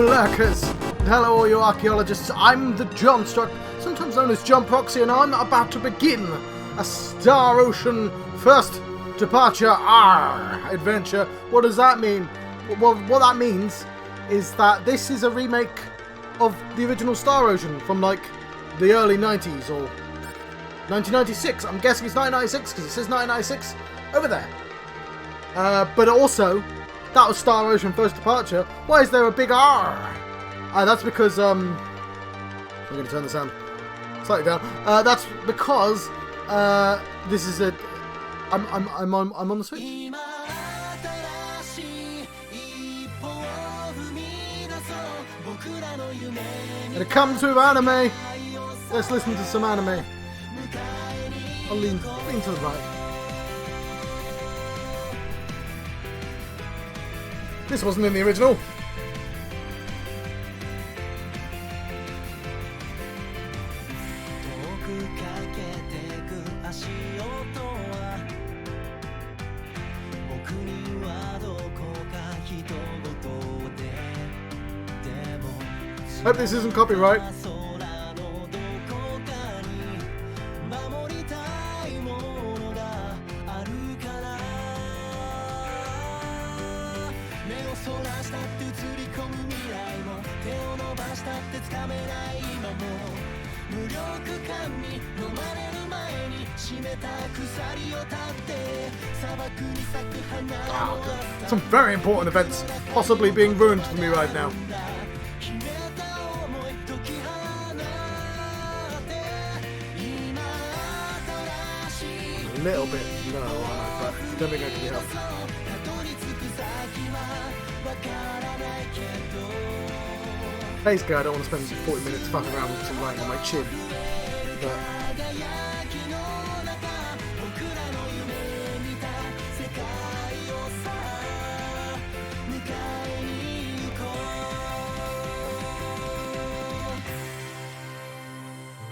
lurkers! And hello all you archaeologists, I'm the John Struck, sometimes known as John Proxy, and I'm about to begin a Star Ocean First Departure adventure. What does that mean? Well, what that means is that this is a remake of the original Star Ocean from like the early 90s or 1996. I'm guessing it's 1996 because it says 1996 over there. But also, that was Star Ocean First Departure. Why is there a big R? That's because I'm going to turn the sound slightly down. That's because this is a I'm on the Switch. And it comes with anime. Let's listen to some anime. I'll lean to the right. This wasn't in the original. Hope this isn't copyright. Some very important events possibly being ruined for me right now. A little bit low, but I don't think I can be helped. Basically, I don't want to spend 40 minutes fucking around with some writing on my chin. But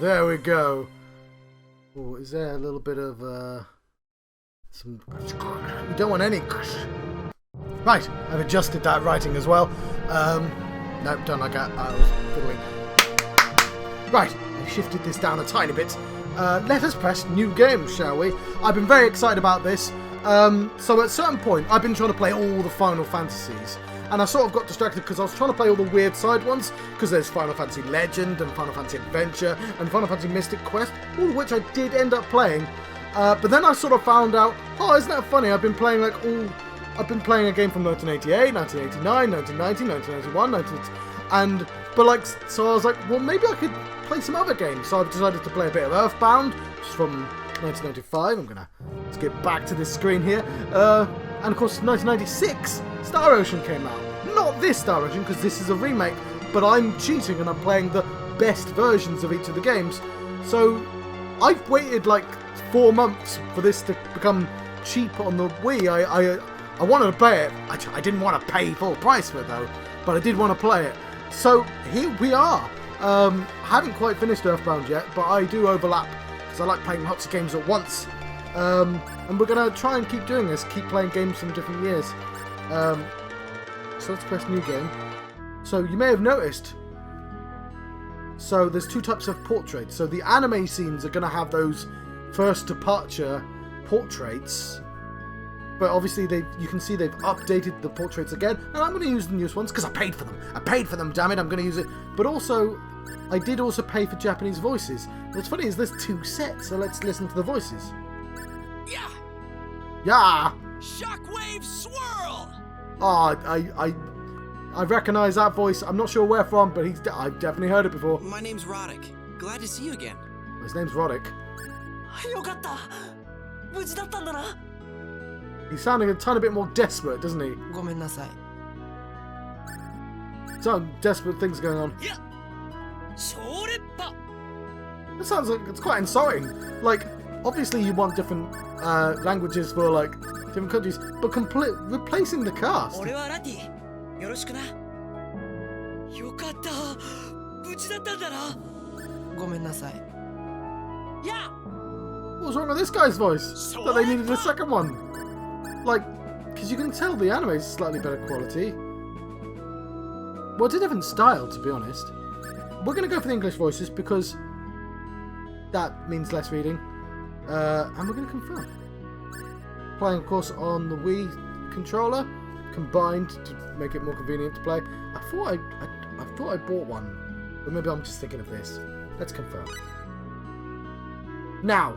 there we go. Oh, is there a little bit of some? You don't want any. Right, I've adjusted that writing as well. No, don't like that. I was fiddling. Right, I've shifted this down a tiny bit. Let us press new game, shall we? I've been very excited about this. So at a certain point, I've been trying to play all the Final Fantasies. And I sort of got distracted because I was trying to play all the weird side ones. Because there's Final Fantasy Legend and Final Fantasy Adventure and Final Fantasy Mystic Quest. All of which I did end up playing. But then I sort of found out, oh, isn't that funny? I've been playing a game from 1988, 1989, 1990, 1991, so I was like, well, maybe I could play some other games. So I've decided to play a bit of Earthbound, which is from 1995. I'm gonna get back to this screen here. And of course, 1996, Star Ocean came out. Not this Star Ocean, because this is a remake, but I'm cheating and I'm playing the best versions of each of the games. So I've waited like 4 months for this to become cheap on the Wii. I wanted to play it. I didn't want to pay full price for it though, but I did want to play it. So here we are. I haven't quite finished Earthbound yet, but I do overlap because I like playing lots of games at once. And we're going to try and keep doing this, keep playing games from different years. So let's press new game. So you may have noticed, so there's 2 types of portraits. So the anime scenes are going to have those first departure portraits. But obviously, you can see they've updated the portraits again. And I'm going to use the newest ones because I paid for them. I paid for them, damn it, I'm going to use it. But also, I did also pay for Japanese voices. What's funny is there's 2 sets, so let's listen to the voices. Yeah! Yeah! Shockwave swirl! Oh, I recognise that voice. I'm not sure where from, but I've definitely heard it before. My name's Roddick. Glad to see you again. His name's Roddick. He's sounding a tiny bit more desperate, doesn't he? Some desperate things going on. Yeah. That sounds like it's quite insulting. Like, obviously you want different languages for like different countries, but replacing the cast. Yeah. What was wrong with this guy's voice? That they needed a second one. Like, because you can tell the anime is slightly better quality. Well, it's a different style, to be honest. We're going to go for the English voices because that means less reading. And we're going to confirm. Playing, of course, on the Wii controller, combined to make it more convenient to play. I thought I bought one, but maybe I'm just thinking of this. Let's confirm. Now,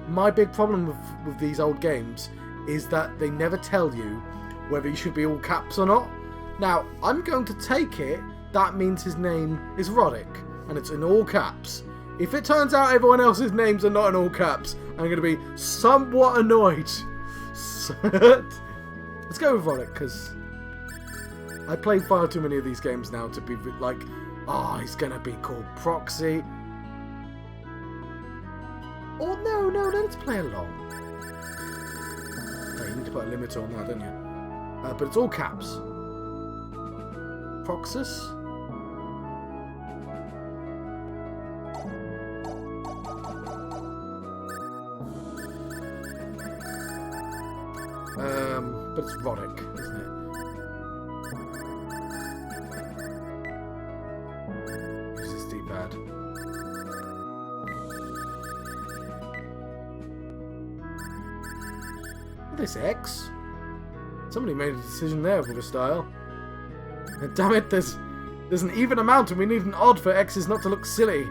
my big problem with these old games is that they never tell you whether you should be all caps or not. Now, I'm going to take it that means his name is Roddick, and it's in all caps. If it turns out everyone else's names are not in all caps, I'm going to be somewhat annoyed. Let's go with Roddick, because I play far too many of these games now to be like, oh, he's going to be called Proxy. Oh, no, let's play along. Oh, you need to put a limiter on that, don't you? But it's all caps. Proxus? But it's Roddick, isn't it? Use this D-pad. This X? Somebody made a decision there with a style. And damn it, there's an even amount and we need an odd for X's not to look silly.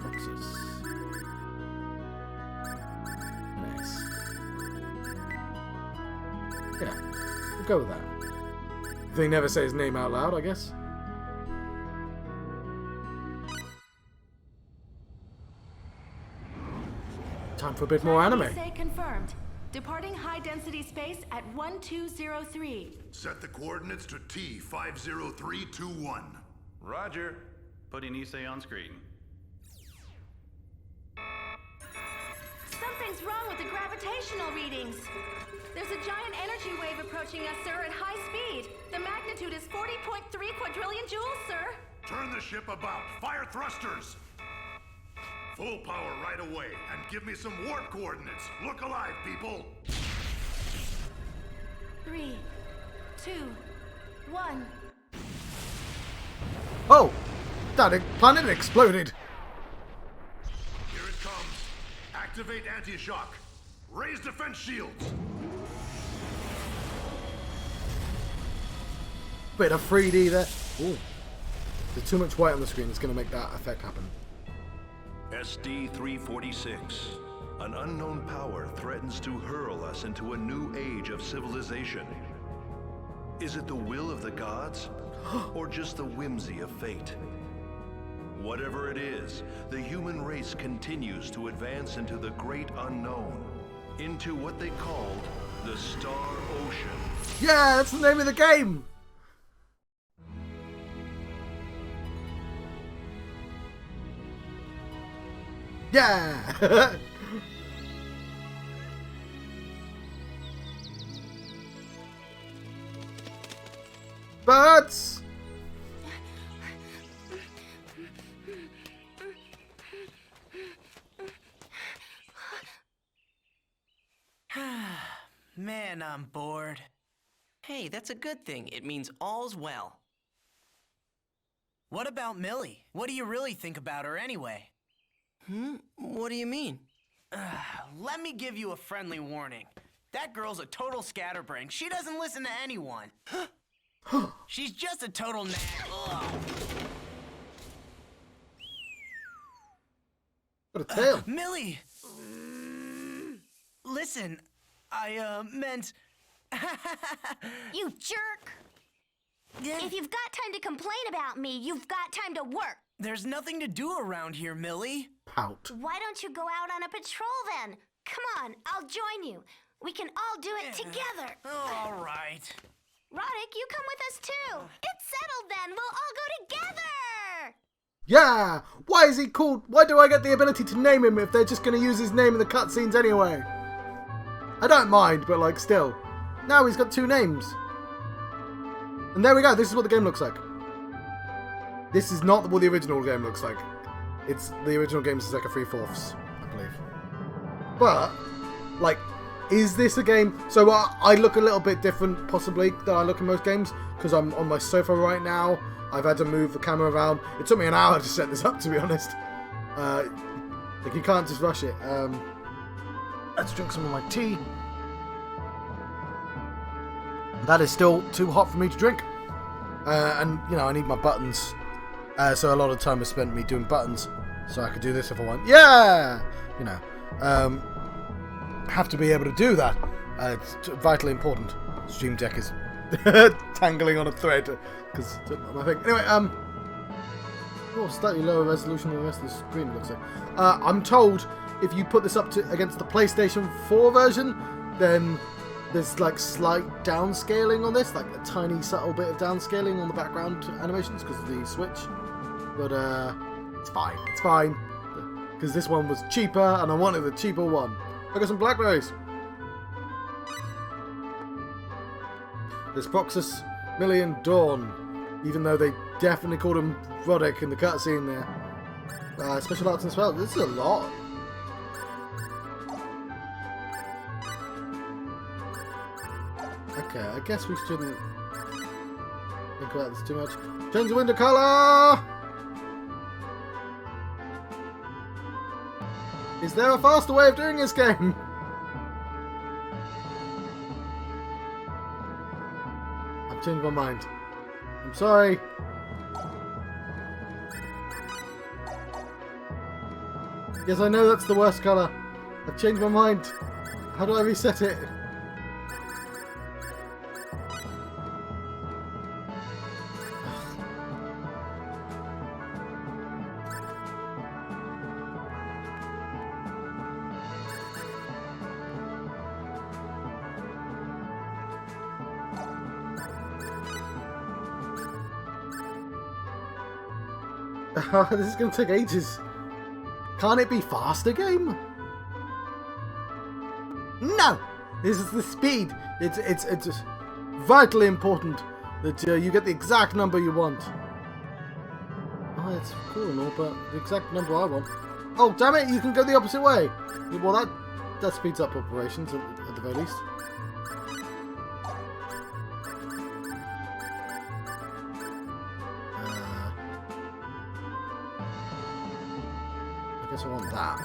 Boxes. An X. Yeah, we'll go with that. They never say his name out loud, I guess. Time for a bit more anime. Say confirmed. Departing high density space at 1203. Set the coordinates to T50321. Roger. Putting Issei on screen. Something's wrong with the gravitational readings. There's a giant energy wave approaching us, sir, at high speed. The magnitude is 40.3 quadrillion joules, sir. Turn the ship about. Fire thrusters. Full power right away, and give me some warp coordinates. Look alive, people. 3, 2, 1. Oh! That planet exploded! Here it comes. Activate anti-shock. Raise defense shields. Bit of 3D there. Ooh. There's too much white on the screen. It's going to make that effect happen. SD-346. An unknown power threatens to hurl us into a new age of civilization. Is it the will of the gods, or just the whimsy of fate? Whatever it is, the human race continues to advance into the great unknown, into what they called the Star Ocean. Yeah, that's the name of the game! Yeah! Birds! Man, I'm bored. Hey, that's a good thing. It means all's well. What about Millie? What do you really think about her anyway? What do you mean? Let me give you a friendly warning. That girl's a total scatterbrain. She doesn't listen to anyone. She's just a total nag. What a tail. Millie! Listen, I meant... You jerk! If you've got time to complain about me, you've got time to work. There's nothing to do around here, Millie. Pout. Why don't you go out on a patrol then? Come on, I'll join you. We can all do it together. All right. Roddick, you come with us too. It's settled then. We'll all go together. Yeah! Why is he called? Why do I get the ability to name him if they're just going to use his name in the cutscenes anyway? I don't mind, but like still. Now he's got two names. And there we go. This is what the game looks like. This is not what the original game looks like. It's the original game is like a 3/4, I believe. But like is this a game? So I look a little bit different, possibly, than I look in most games, because I'm on my sofa right now. I've had to move the camera around. It took me an hour to set this up, to be honest. Like, you can't just rush it. Let's drink some of my tea. That is still too hot for me to drink. And, you know, I need my buttons. So a lot of time is spent me doing buttons. So I could do this if I want. Yeah! You know. Have to be able to do that. It's vitally important. Stream Deck is tangling on a thread. Because my thing. Anyway, oh, slightly lower resolution than the rest of the screen, it looks like. I'm told if you put this up against the PlayStation 4 version, then there's like slight downscaling on this, like a tiny subtle bit of downscaling on the background animations because of the Switch. But it's fine. It's fine. Because this one was cheaper and I wanted the cheaper one. I got some blackberries. There's Proxus, Million, Dawn. Even though they definitely called him Roddick in the cutscene there. Special arts and spells. This is a lot. Okay, I guess we shouldn't think about this too much. Change the window colour! Is there a faster way of doing this game? I've changed my mind. I'm sorry. Yes, I know that's the worst colour. I've changed my mind. How do I reset it? This is going to take ages. Can't it be faster, game? No! This is the speed. It's vitally important that you get the exact number you want. Oh, it's cool and all, but the exact number I want. Oh, damn it! You can go the opposite way. Well, that speeds up operations at the very least. I guess I want that.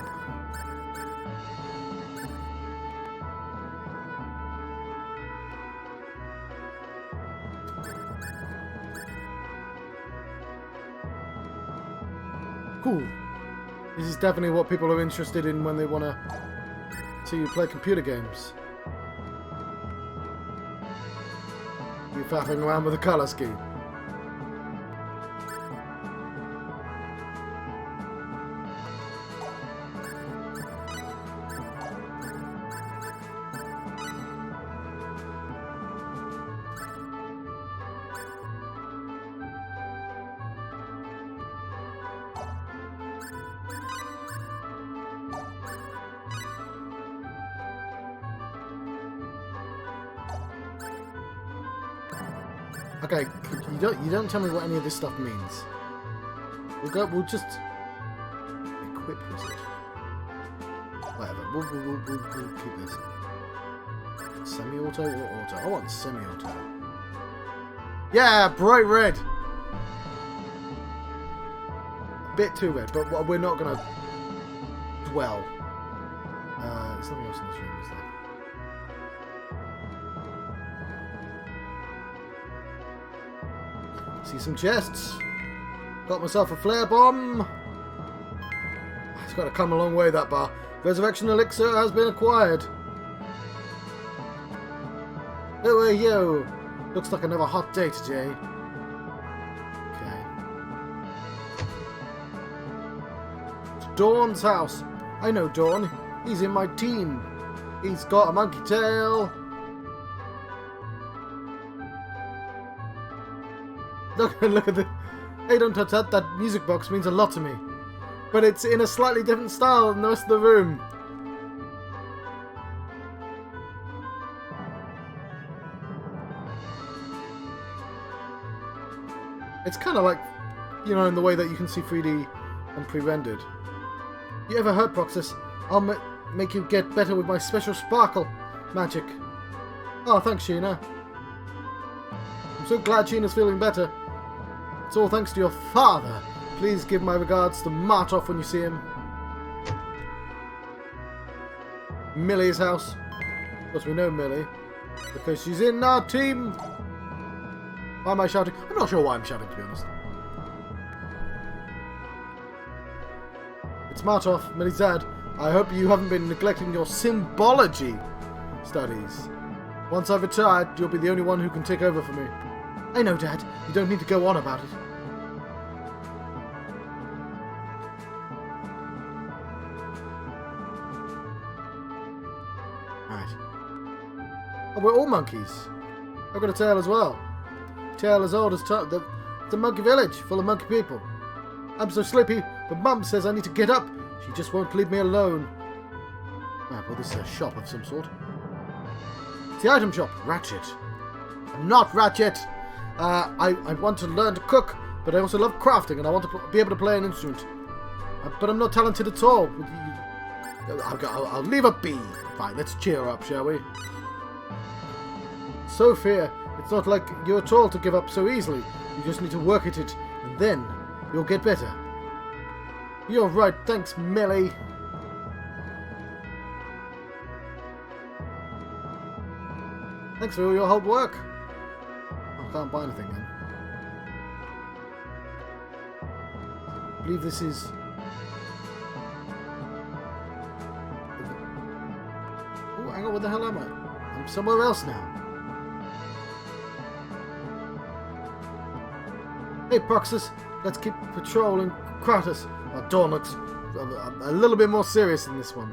Cool. This is definitely what people are interested in when they want to see you play computer games. You faffing around with the colour scheme. Okay, you don't tell me what any of this stuff means. We'll just equip usage. Whatever. We'll keep this. Semi-auto or auto? I want semi-auto. Yeah, bright red. A bit too red, but we're not gonna dwell. There's nothing else in this room, is there? See some chests. Got myself a flare bomb. It's got to come a long way, that bar. Resurrection elixir has been acquired. Who are you? Looks like another hot day today. Okay. It's Dawn's house. I know Dawn. He's in my team. He's got a monkey tail. Look at the... Hey, don't touch that. That music box means a lot to me. But it's in a slightly different style than the rest of the room. It's kind of like, you know, in the way that you can see 3D and pre-rendered. You ever heard, Proxus? I'll make you get better with my special sparkle. Magic. Oh, thanks, Sheena. I'm so glad Sheena's feeling better. It's all thanks to your father. Please give my regards to Martov when you see him. Millie's house. Of course, we know Millie, because she's in our team. Why am I shouting? I'm not sure why I'm shouting, to be honest. It's Martov, Millie's dad. I hope you haven't been neglecting your symbology studies. Once I've retired, you'll be the only one who can take over for me. I know, Dad. You don't need to go on about it. Right. Oh, we're all monkeys. I've got a tail as well. Tail as old as time. The monkey village, full of monkey people. I'm so sleepy, but Mum says I need to get up. She just won't leave me alone. Right, well, this is a shop of some sort. It's the item shop. Ratchet. I'm not Ratchet. I want to learn to cook, but I also love crafting, and I want to be able to play an instrument. But I'm not talented at all. I'll leave her be. Fine, let's cheer up, shall we? Sophia, it's not like you're at all to give up so easily. You just need to work at it, and then you'll get better. You're right, thanks, Millie. Thanks for all your hard work. I can't buy anything then. I believe this is... Oh, hang on, where the hell am I? I'm somewhere else now. Hey, Proxus, let's keep patrolling Kratos. Well, Dawn looks a little bit more serious than this one.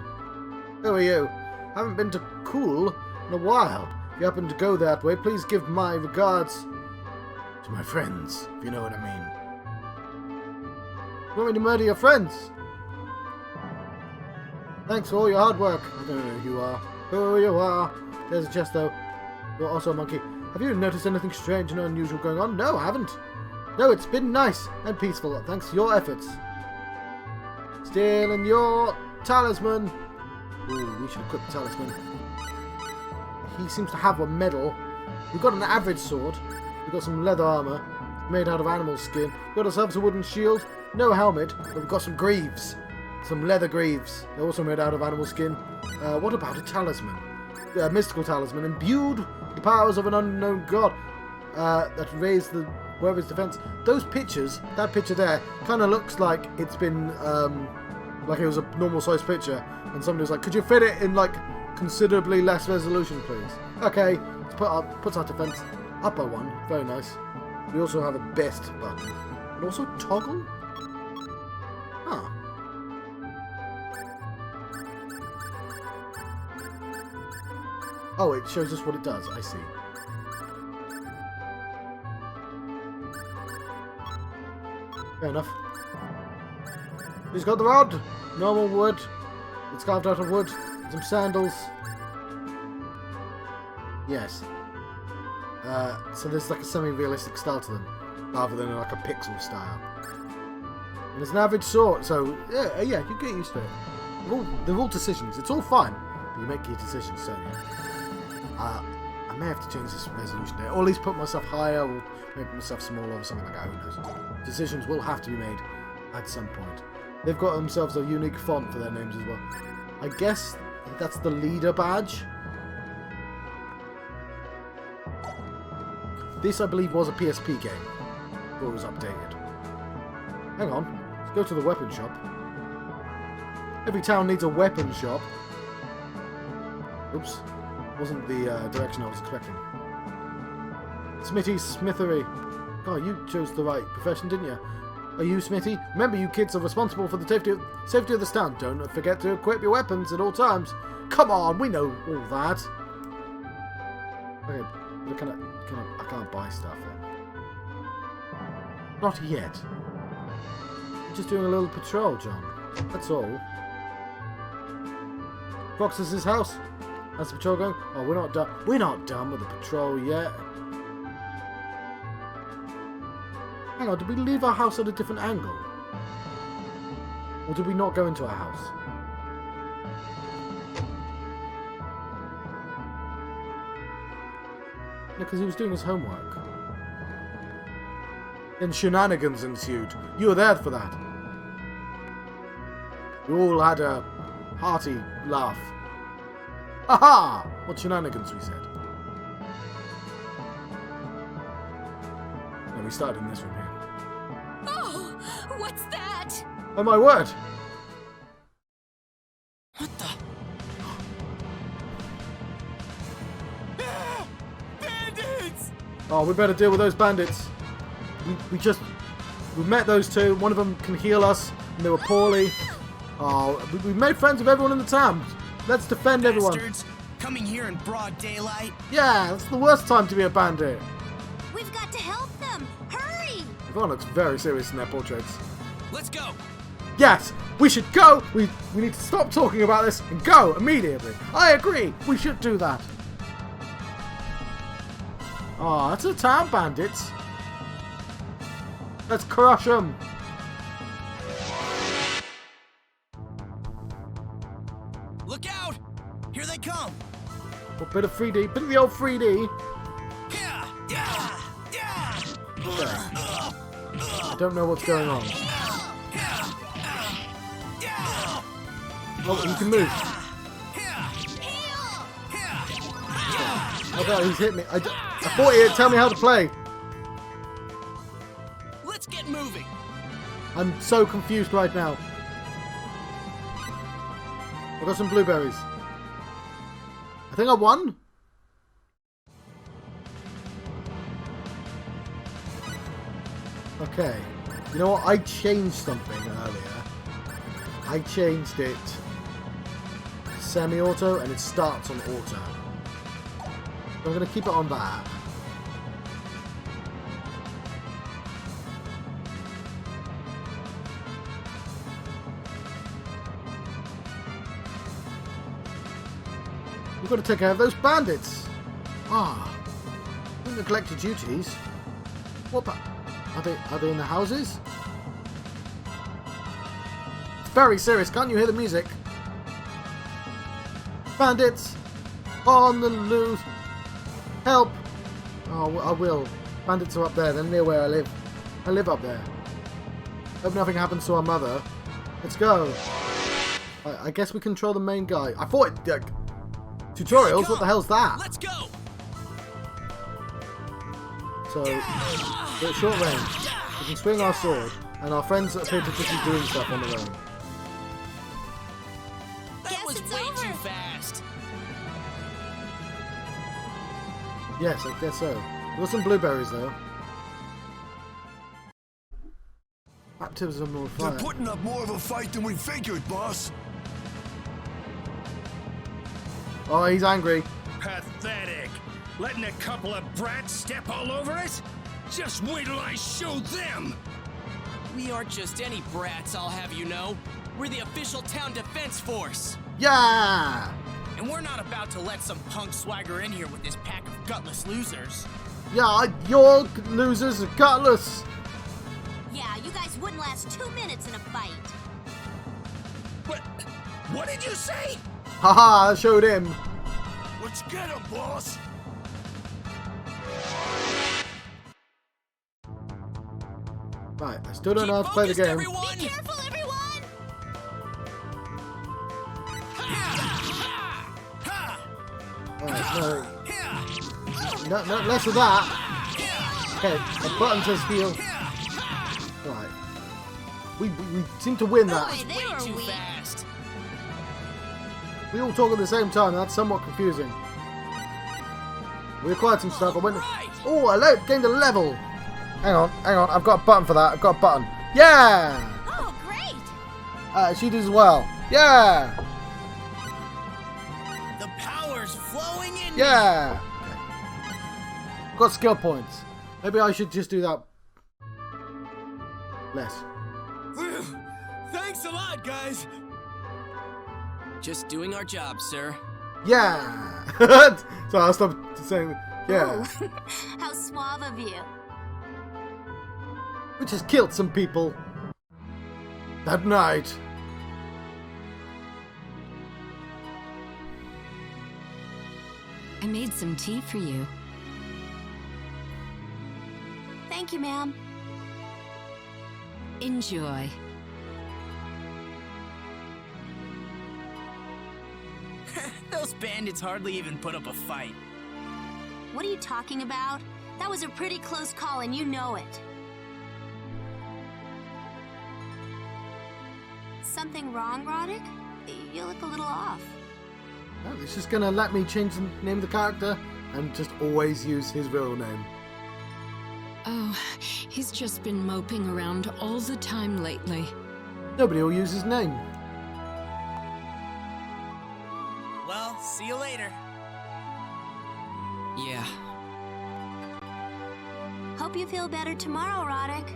Who are you? Haven't been to Cool in a while. If you happen to go that way, please give my regards to my friends, if you know what I mean. You want me to murder your friends? Thanks for all your hard work. I don't know who you are. Who you are. There's a chest, though. You're also a monkey. Have you noticed anything strange and unusual going on? No, I haven't. No, it's been nice and peaceful, thanks to your efforts. Stealing your talisman. Ooh, we should equip the talisman. He seems to have a medal. We've got an average sword. We've got some leather armor made out of animal skin. We've got ourselves a wooden shield. No helmet, but we've got some greaves. Some leather greaves. They're also made out of animal skin. What about a talisman? A mystical talisman imbued with the powers of an unknown god that raised the wearer's defense. Those pictures, that picture there, kind of looks like it's been, like it was a normal size picture, and somebody was like, could you fit it in, like, considerably less resolution, please? Okay, let's put our defense up by one. Very nice. We also have a best button. And also toggle? Huh. Oh, it shows us what it does. I see. Fair enough. Who's got the rod? Normal wood. It's carved out of wood. Some sandals. Yes. So there's like a semi-realistic style to them, rather than like a pixel style. And there's an average sword, so yeah, you get used to it. They're all decisions. It's all fun. But you make your decisions, don't you? I may have to change this resolution there, or at least put myself higher, or make myself smaller, or something like that. Who knows? Decisions will have to be made at some point. They've got themselves a unique font for their names as well. I guess that's the leader badge. This, I believe, was a PSP game before it was updated. Hang on. Let's go to the weapon shop. Every town needs a weapon shop. Oops. Wasn't the direction I was expecting. Smitty's Smithery. God, you chose the right profession, didn't you? Are you Smitty? Remember, you kids are responsible for the safety of the stand. Don't forget to equip your weapons at all times. Come on, we know all that. Okay, but I can't buy stuff then. Not yet. I'm just doing a little patrol, John. That's all. Roxas's house. How's the patrol going? Oh, we're not done. We're not done with the patrol yet. Hang on, did we leave our house at a different angle? Or did we not go into our house? Because he was doing his homework. Then shenanigans ensued. You were there for that. We all had a hearty laugh. Ha! What shenanigans, we said. And we started in this room here. Oh, what's that? Oh my word! What the? Bandits! Oh, we better deal with those bandits. We met those two. One of them can heal us, and they were poorly. Oh, we made friends with everyone in the town. Let's defend everyone. Bastards! Coming here in broad daylight. Yeah, that's the worst time to be a bandit. We've got to help them. Hurry! Everyone looks very serious in their portraits. Let's go. Yes, we should go. We need to stop talking about this and go immediately. I agree. We should do that. Oh, that's the town bandits. Let's crush them. Look out! Here they come. A bit of 3D, bit of the old 3D. Yeah, yeah, yeah. I don't know what's going on. Oh, he can move. Oh god, he's hit me. I thought he'd tell me how to play. Let's get moving. I'm so confused right now. I got some blueberries. I think I won. Okay. You know what? I changed something earlier. I changed it semi-auto and it starts on auto. So I'm going to keep it on that. We've got to take care of those bandits. Ah, don't neglect your duties. What? Are they in the houses? It's very serious. Can't you hear the music? Bandits on the loose. Help! Oh, I will. Bandits are up there. They're near where I live. I live up there. Hope nothing happens to our mother. Let's go. I guess we control the main guy. I thought it. Tutorials? What the hell's that? Let's go. So, we're at short range. We can swing our sword, and our friends appear to just be doing stuff on their own. That was way too fast. Yes, I guess so. There were some blueberries though. Baptism of fire. They're putting up more of a fight than we figured, boss. Oh, he's angry. Pathetic. Letting a couple of brats step all over us? Just wait till I show them! We aren't just any brats, I'll have you know. We're the official town defense force. Yeah! And we're not about to let some punk swagger in here with this pack of gutless losers. Yeah, your losers are gutless. Yeah, you guys wouldn't last 2 minutes in a fight. What did you say? Haha, I showed him. Let's get him, boss. Right, I still don't know how to play the game. Everyone. Be careful, everyone! No, less of that. Okay, the button says heal. Right. We seem to win that. Boy, they Way were too weak. fast. We all talk at the same time, and that's somewhat confusing. We acquired some stuff. I went. Oh, I gained a level. Hang on. I've got a button for that. I've got a button. Yeah. Oh, great! She does as well. Yeah. The power's flowing in. Yeah. Okay. Got skill points. Maybe I should just do that less. Thanks a lot, guys. Just doing our job, sir. Yeah. So I'll stop saying yeah. Ooh, how suave of you. We just killed some people that night. I made some tea for you. Thank you, ma'am. Enjoy. Those bandits hardly even put up a fight. What are you talking about? That was a pretty close call, and you know it. Something wrong, Roddick? You look a little off. No, it's just gonna let me change the name of the character and just always use his real name. Oh, he's just been moping around all the time lately. Nobody will use his name. Well, see you later. Yeah. Hope you feel better tomorrow, Roddick.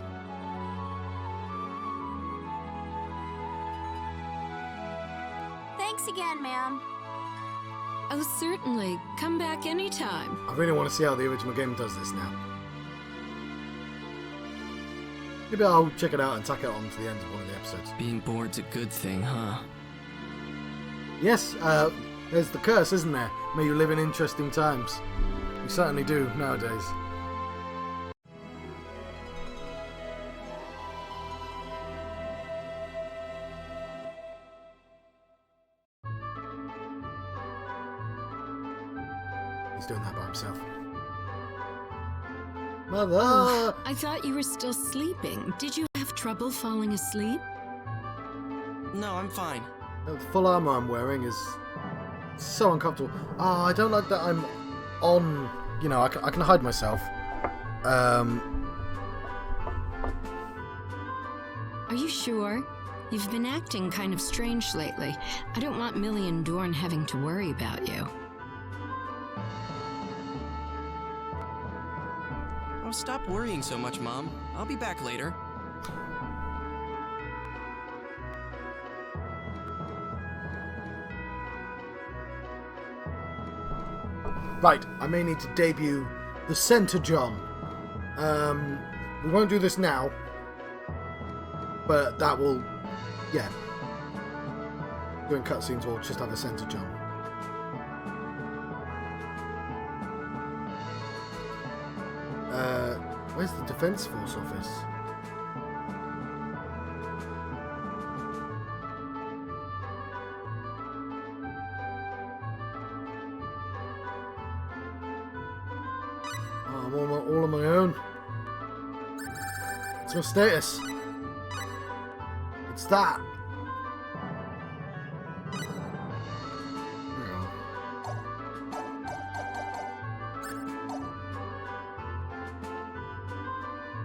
Thanks again, ma'am. Oh, certainly. Come back anytime. I really want to see how the original game does this now. Maybe I'll check it out and tack it on to the end of one of the episodes. Being bored's a good thing, huh? Yes, there's the curse, isn't there? May you live in interesting times. We certainly do nowadays. He's doing that by himself. Mother! Oh, I thought you were still sleeping. Did you have trouble falling asleep? No, I'm fine. The full armor I'm wearing is so uncomfortable. Oh, I don't like that I'm on... You know, I can hide myself. Are you sure? You've been acting kind of strange lately. I don't want Millie and Dorn having to worry about you. Oh, stop worrying so much, Mom. I'll be back later. Right, I may need to debut the Center John. We won't do this now, but that will, yeah. During cutscenes, we'll just have a Center John. Where's the Defense Force office? Oh, I'm all on my own. What's your status? It's that.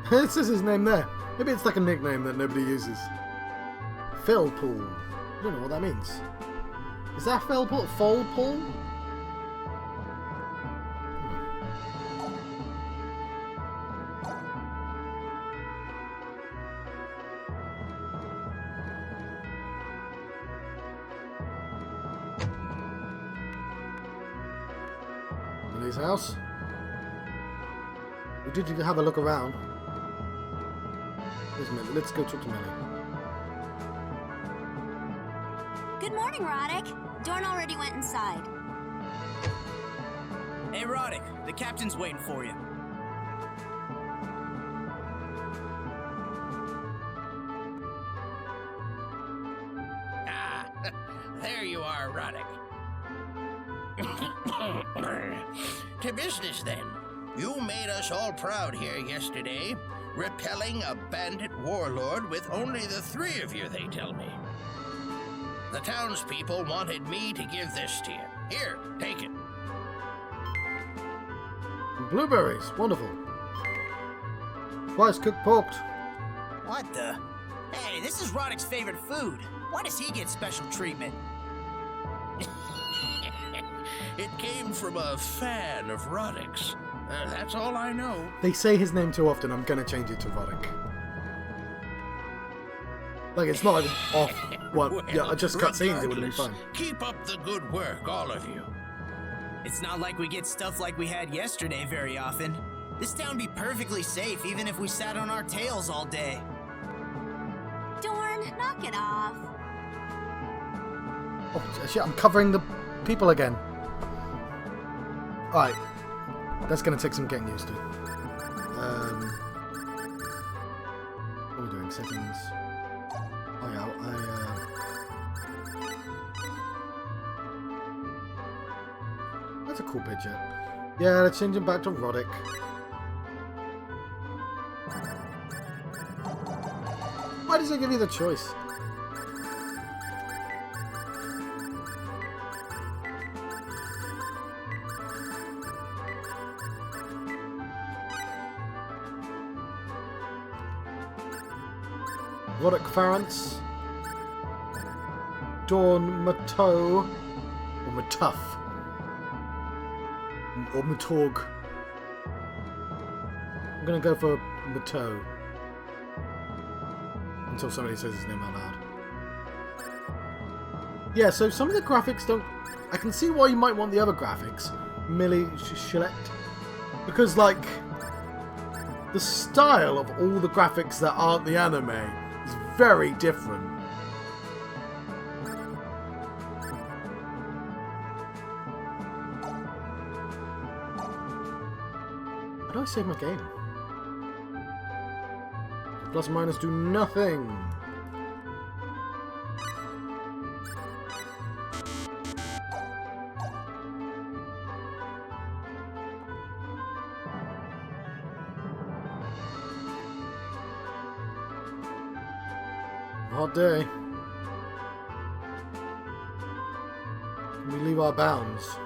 It says his name there. Maybe it's like a nickname that nobody uses. Felpool. I don't know what that means. Is that Felpool? Folpool? Millie's house. We did have a look around. Where's Millie? Let's go talk to Millie. Good morning, Roddick. Dorn already went inside. Hey, Roddick, the captain's waiting for you. Ah, there you are, Roddick. To business, then. You made us all proud here yesterday, repelling a bandit warlord with only the three of you, they tell me. The townspeople wanted me to give this to you. Here, take it. Blueberries, wonderful. Twice cooked pork. What the? Hey, this is Roddick's favorite food. Why does he get special treatment? It came from a fan of Roddick's. That's all I know. They say his name too often, I'm gonna change it to Roddick. Like, it's not like off what, Well, yeah, I just cut scenes, it would have been fine. Keep up the good work, all of you. It's not like we get stuff like we had yesterday very often. This town would be perfectly safe even if we sat on our tails all day. Dorn, knock it off. Oh, shit, I'm covering the people again. Alright. That's gonna take some getting used to. Dynamic settings. Oh yeah, that's a cool picture. Yeah, let's change him back to Roddick. Why does it give you the choice? Roddick Farrance, Dawn Matteau, or Matuff, or Matorg. I'm gonna go for Matteau until somebody says his name out loud. Yeah, so some of the graphics don't. I can see why you might want the other graphics, Millie Shillette, because like the style of all the graphics that aren't the anime is very different. How do I save my game? Plus and minus do nothing. Hot day. Can we leave our bounds?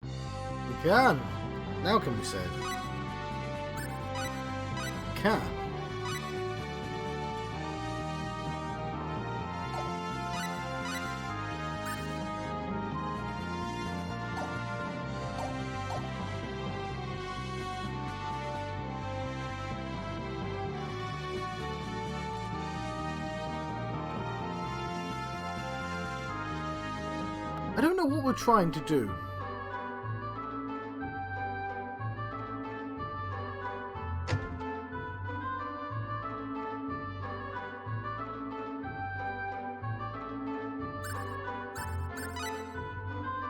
We can. Now can we save? We can. I don't know what we're trying to do.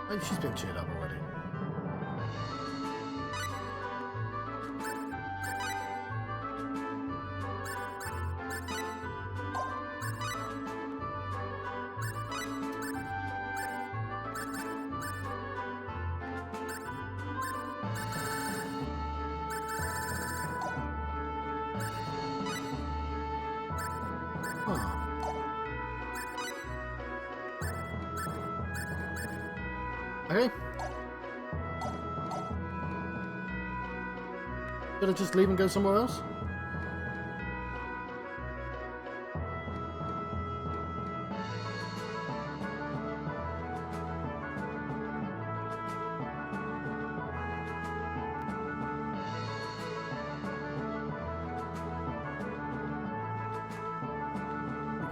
Maybe she's been cheered up already. Okay. Should I just leave and go somewhere else?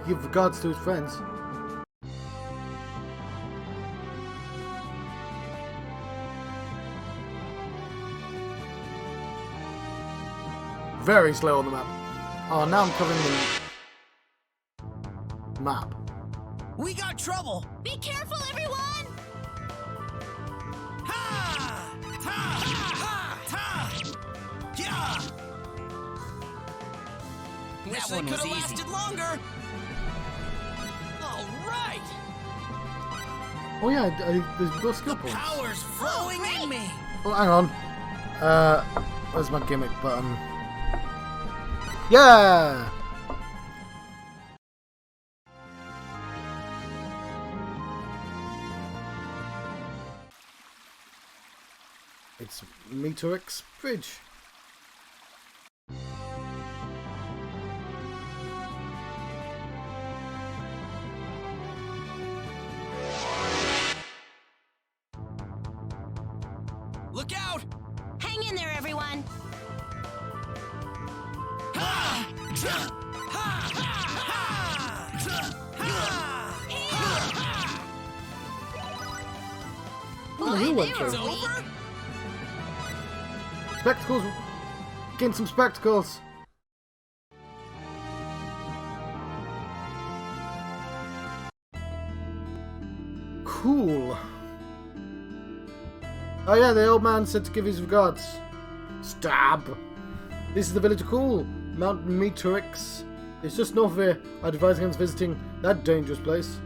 Give regards to his friends. Very slow on the map. Oh, now I'm covering the map. We got trouble! Be careful, everyone! Ha! Ha! Ha! Ha! Yeah! Wish they could have lasted longer! All right! Oh yeah, there's no skill points. Power's flowing in me! Oh, hang on. Where's my gimmick button? Yeah! It's Meteorix Bridge. Look out! Hang in there, everyone! Oh, he went through. Over? Spectacles! Getting some spectacles! Cool. Oh yeah, the old man said to give his regards. Stab! This is the village of Cool. Mount Meteorix. It's just north of here. I'd advise against visiting that dangerous place.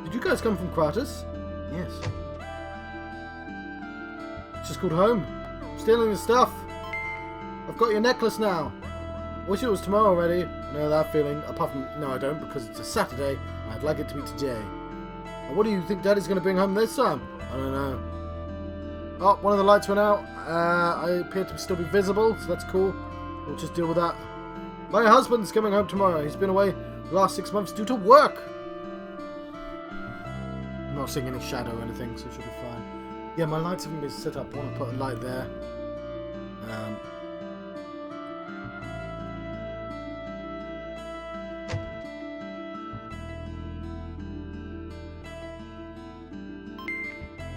Did you guys come from Kratos? Yes. It's just called home. I'm stealing your stuff. I've got your necklace now. I wish it was tomorrow already. I know that feeling. Apart from... No, I don't, because it's a Saturday. I'd like it to be today. Now, what do you think Daddy's going to bring home this time? I don't know. Oh, one of the lights went out. I appear to still be visible, so that's cool. We'll just deal with that. My husband's coming home tomorrow. He's been away the last 6 months due to work. I'm not seeing any shadow or anything, so it should be fine. Yeah, my lights haven't been set up. I want to put a light there.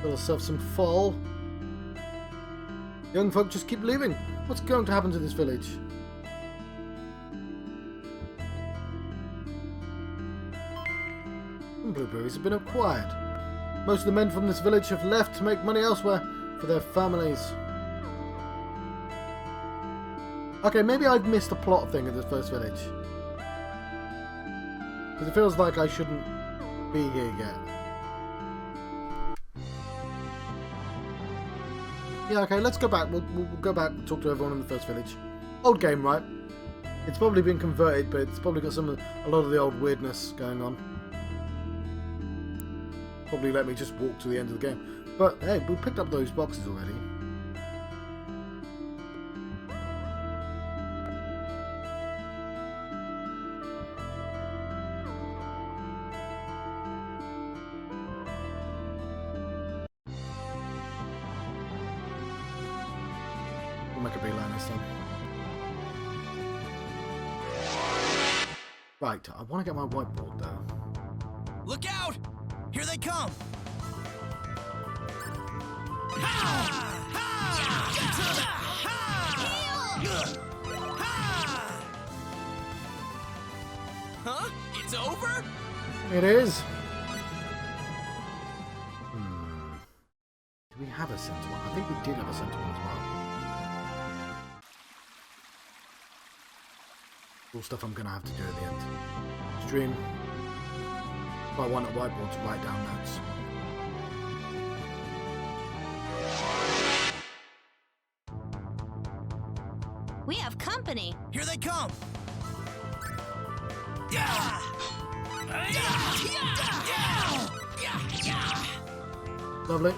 Got yourself some fall. Young folk just keep leaving. What's going to happen to this village? Blueberries have been acquired. Most of the men from this village have left to make money elsewhere for their families. Okay, maybe I've missed a plot thing at this first village. Because it feels like I shouldn't be here yet. Yeah, okay, let's go back. We'll go back and talk to everyone in the first village. Old game, right? It's probably been converted, but it's probably got a lot of the old weirdness going on. Probably let me just walk to the end of the game. But hey, we picked up those boxes already. We'll make a beeline this time. Right, I want to get my whiteboard though. Look out! Here they come! Huh? It's over? It is. Do we have a center one? I think we did have a center one as well. All stuff I'm gonna have to do at the end. Stream. I want a whiteboard to write down notes. We have company. Here they come! Lovely.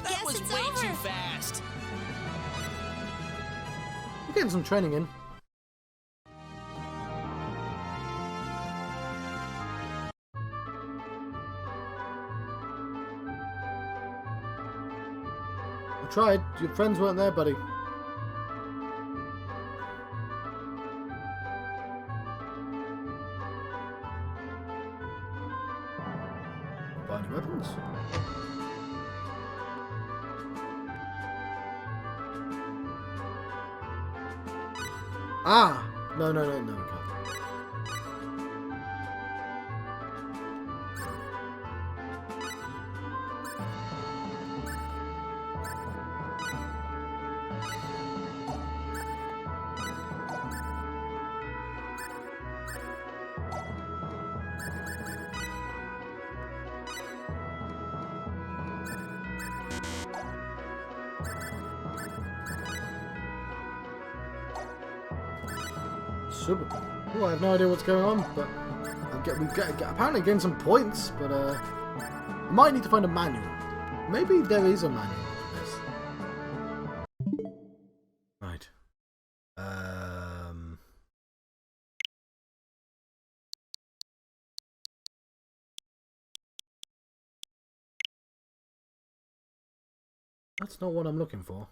That Guess was it's way over. too fast. We're getting some training in. I tried. Your friends weren't there, buddy. Buy any weapons. Ah! No, we can't. Super. Oh, I have no idea what's going on, but we've apparently gained some points, but I might need to find a manual. Maybe there is a manual for this. Right. That's not what I'm looking for.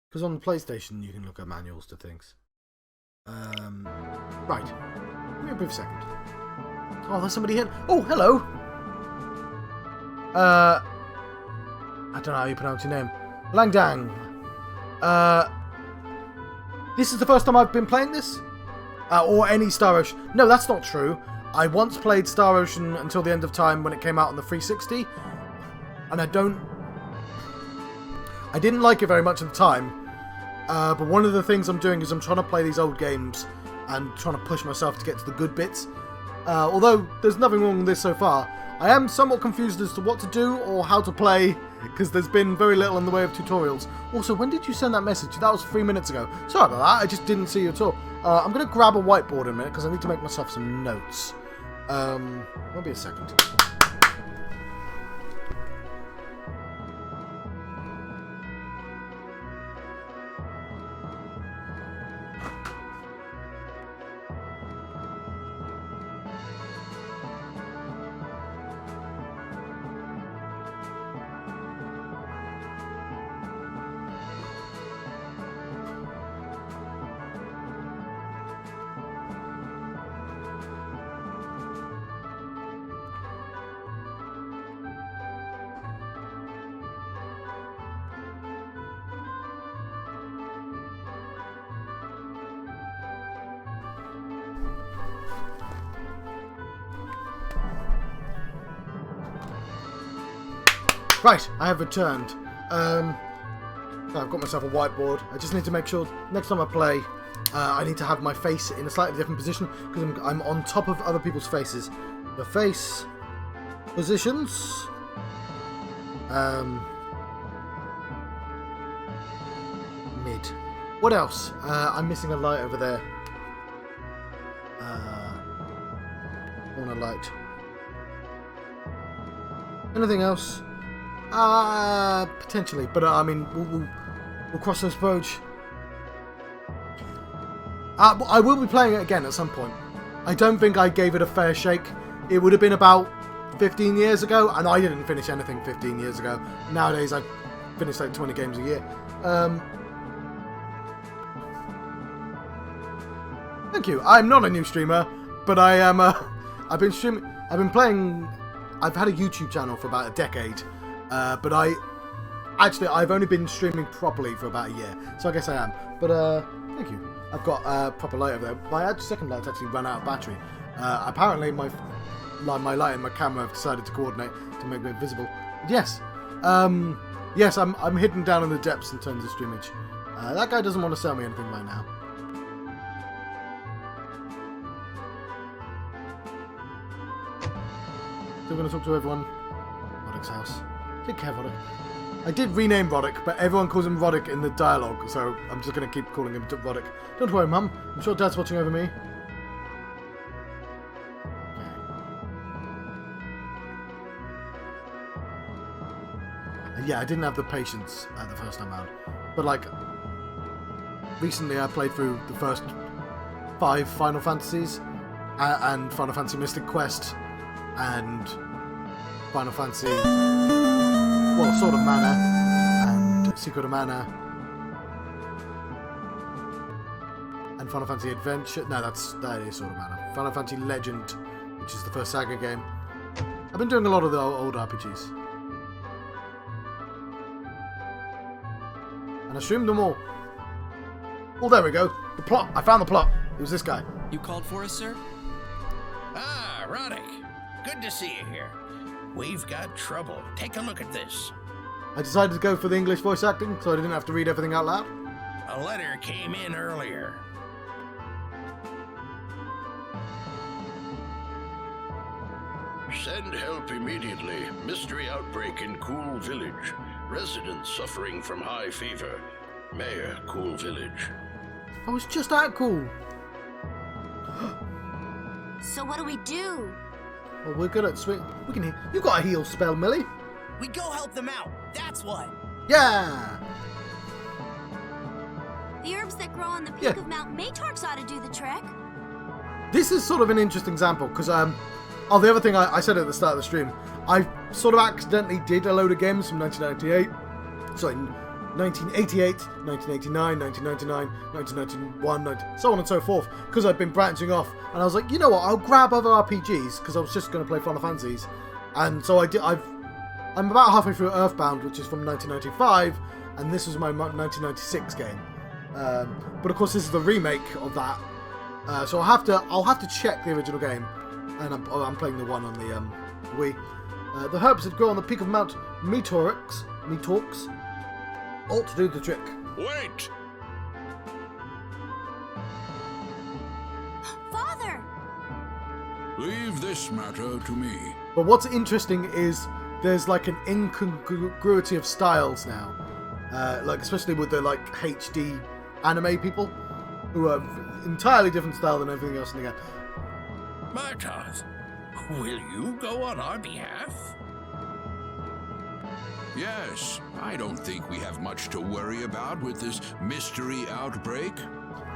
Because on the PlayStation you can look at manuals to things. Right. Give me a brief second. Oh, there's somebody here. Oh, hello! I don't know how you pronounce your name. Langdang. This is the first time I've been playing this? Or any Star Ocean. No, that's not true. I once played Star Ocean Until the End of Time when it came out on the 360, and I didn't like it very much at the time, but one of the things I'm doing is I'm trying to play these old games and trying to push myself to get to the good bits. Although there's nothing wrong with this so far, I am somewhat confused as to what to do or how to play, because there's been very little in the way of tutorials. Also, when did you send that message? That was 3 minutes ago. Sorry about that, I just didn't see you at all. I'm going to grab a whiteboard in a minute, because I need to make myself some notes. Won't be a second. Right, I have returned. So I've got myself a whiteboard. I just need to make sure next time I play, I need to have my face in a slightly different position, because I'm on top of other people's faces. The face positions. Mid. What else? I'm missing a light over there. I want a light. Anything else? Potentially, but I mean, we'll cross those bridge. I will be playing it again at some point. I don't think I gave it a fair shake. It would have been about 15 years ago, and I didn't finish anything 15 years ago. Nowadays, I finish like 20 games a year. Thank you. I'm not a new streamer, but I am. I've been streaming. I've been playing. I've had a YouTube channel for about a decade. But I've only been streaming properly for about a year, so I guess I am. But thank you. I've got proper light over there. My second light's actually run out of battery. Apparently my light and my camera have decided to coordinate to make me visible. But yes, yes, I'm hidden down in the depths in terms of streamage. That guy doesn't want to sell me anything right now. Still going to talk to everyone. Roddick's house. Take care, Roddick. I did rename Roddick, but everyone calls him Roddick in the dialogue, so I'm just going to keep calling him Roddick. Don't worry, Mum. I'm sure Dad's watching over me. Yeah, I didn't have the patience the first time out. But, like, recently I played through the first 5 Final Fantasies, and Final Fantasy Mystic Quest, and Final Fantasy, well, Sword of Mana, and Secret of Mana, and Final Fantasy Adventure. No, that is Sword of Mana. Final Fantasy Legend, which is the first Saga game. I've been doing a lot of the old RPGs. And I streamed them all. Oh, there we go. The plot. I found the plot. It was this guy. You called for us, sir? Ah, Roddick. Good to see you here. We've got trouble. Take a look at this. I decided to go for the English voice acting, so I didn't have to read everything out loud. A letter came in earlier. Send help immediately. Mystery outbreak in Cool Village. Residents suffering from high fever. Mayor, Cool Village. I was just at Cool. So what do we do? Well, we're good at swing. We can. You got a heal spell, Millie. We go help them out. That's what. Yeah. The herbs that grow on the peak of Mount Matorx ought to do the trick. This is sort of an interesting example because the other thing I said at the start of the stream, I sort of accidentally did a load of games from 1998, sorry, 1988, 1989, 1999, 1991, so on and so forth, because I've been branching off, and I was like, you know what, I'll grab other RPGs, because I was just going to play Final Fantasies, and so I did. I'm about halfway through Earthbound, which is from 1995, and this was my 1996 game, but of course this is the remake of that, So I'll have to check the original game, and I'm playing the one on the Wii. The herbs that grow on the peak of Mount Metorx ought to do the trick. Wait! Father! Leave this matter to me. But what's interesting is there's like an incongruity of styles now, like especially with the like HD anime people, who are entirely different style than everything else in the game. Martoth, will you go on our behalf? Yes, I don't think we have much to worry about with this mystery outbreak.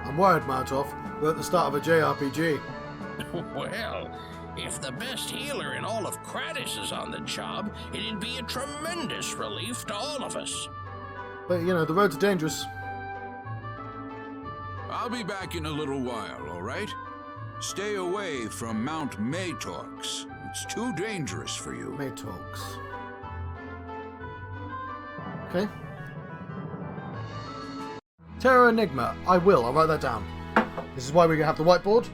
I'm worried, Martov. We're at the start of a JRPG. Well, if the best healer in all of Kratos is on the job, it'd be a tremendous relief to all of us. But, you know, the roads are dangerous. I'll be back in a little while, all right? Stay away from Mount Metorx. It's too dangerous for you. Metorx. Okay. Terra Enigma. I'll write that down. This is why we're going to have the whiteboard.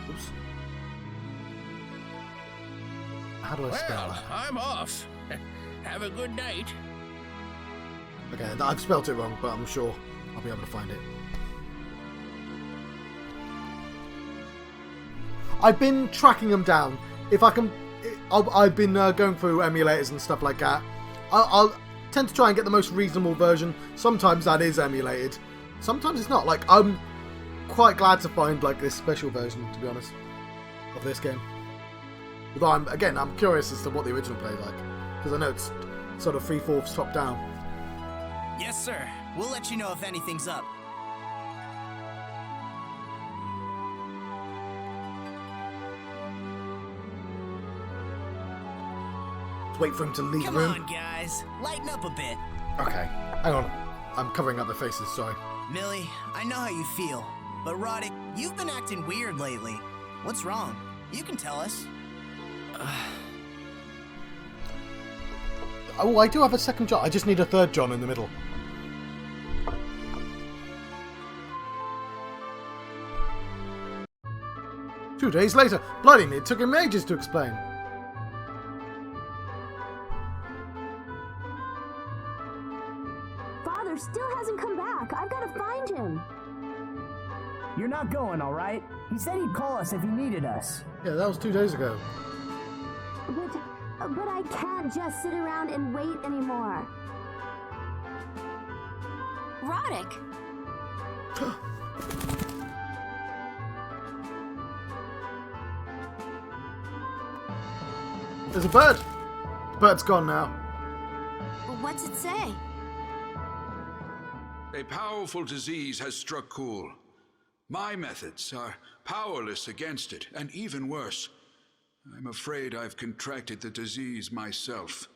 Oops. How do I spell that? I'm off. Have a good night. Okay, I've spelt it wrong, but I'm sure I'll be able to find it. I've been tracking them down. If I can, I've been going through emulators and stuff like that. I'll tend to try and get the most reasonable version. Sometimes that is emulated. Sometimes it's not. Like, I'm quite glad to find like this special version, to be honest, of this game. Although I'm curious as to what the original played like, because I know it's sort of 3/4 top down. Yes, sir. We'll let you know if anything's up. Let's wait for him to leave the room. Come on, guys. Lighten up a bit. Okay, hang on. I'm covering up their faces, sorry. Millie, I know how you feel, but Roddick, you've been acting weird lately. What's wrong? You can tell us. Oh, I do have a second John. I just need a third John in the middle. Two days later. Bloody, it took him ages to explain. Father still hasn't come back. I've got to find him. You're not going, all right? He said he'd call us if he needed us. Yeah, that was 2 days ago. But I can't just sit around and wait anymore. Roddick! There's a bird! The bird's gone now. What's it say? A powerful disease has struck Cool. My methods are powerless against it, and even worse, I'm afraid I've contracted the disease myself.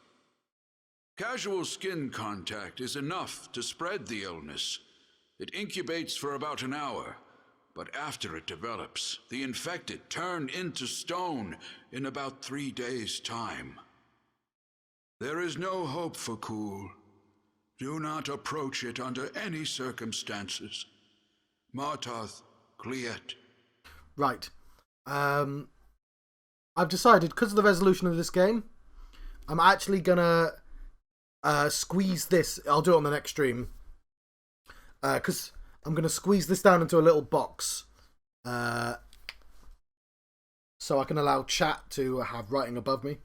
Casual skin contact is enough to spread the illness. It incubates for about an hour, but after it develops, the infected turn into stone in about 3 days' time. There is no hope for Cool. Do not approach it under any circumstances. Martoth, Cleet. Right. I've decided, because of the resolution of this game, I'm actually gonna squeeze this. I'll do it on the next stream. Because I'm gonna squeeze this down into a little box. So I can allow chat to have writing above me.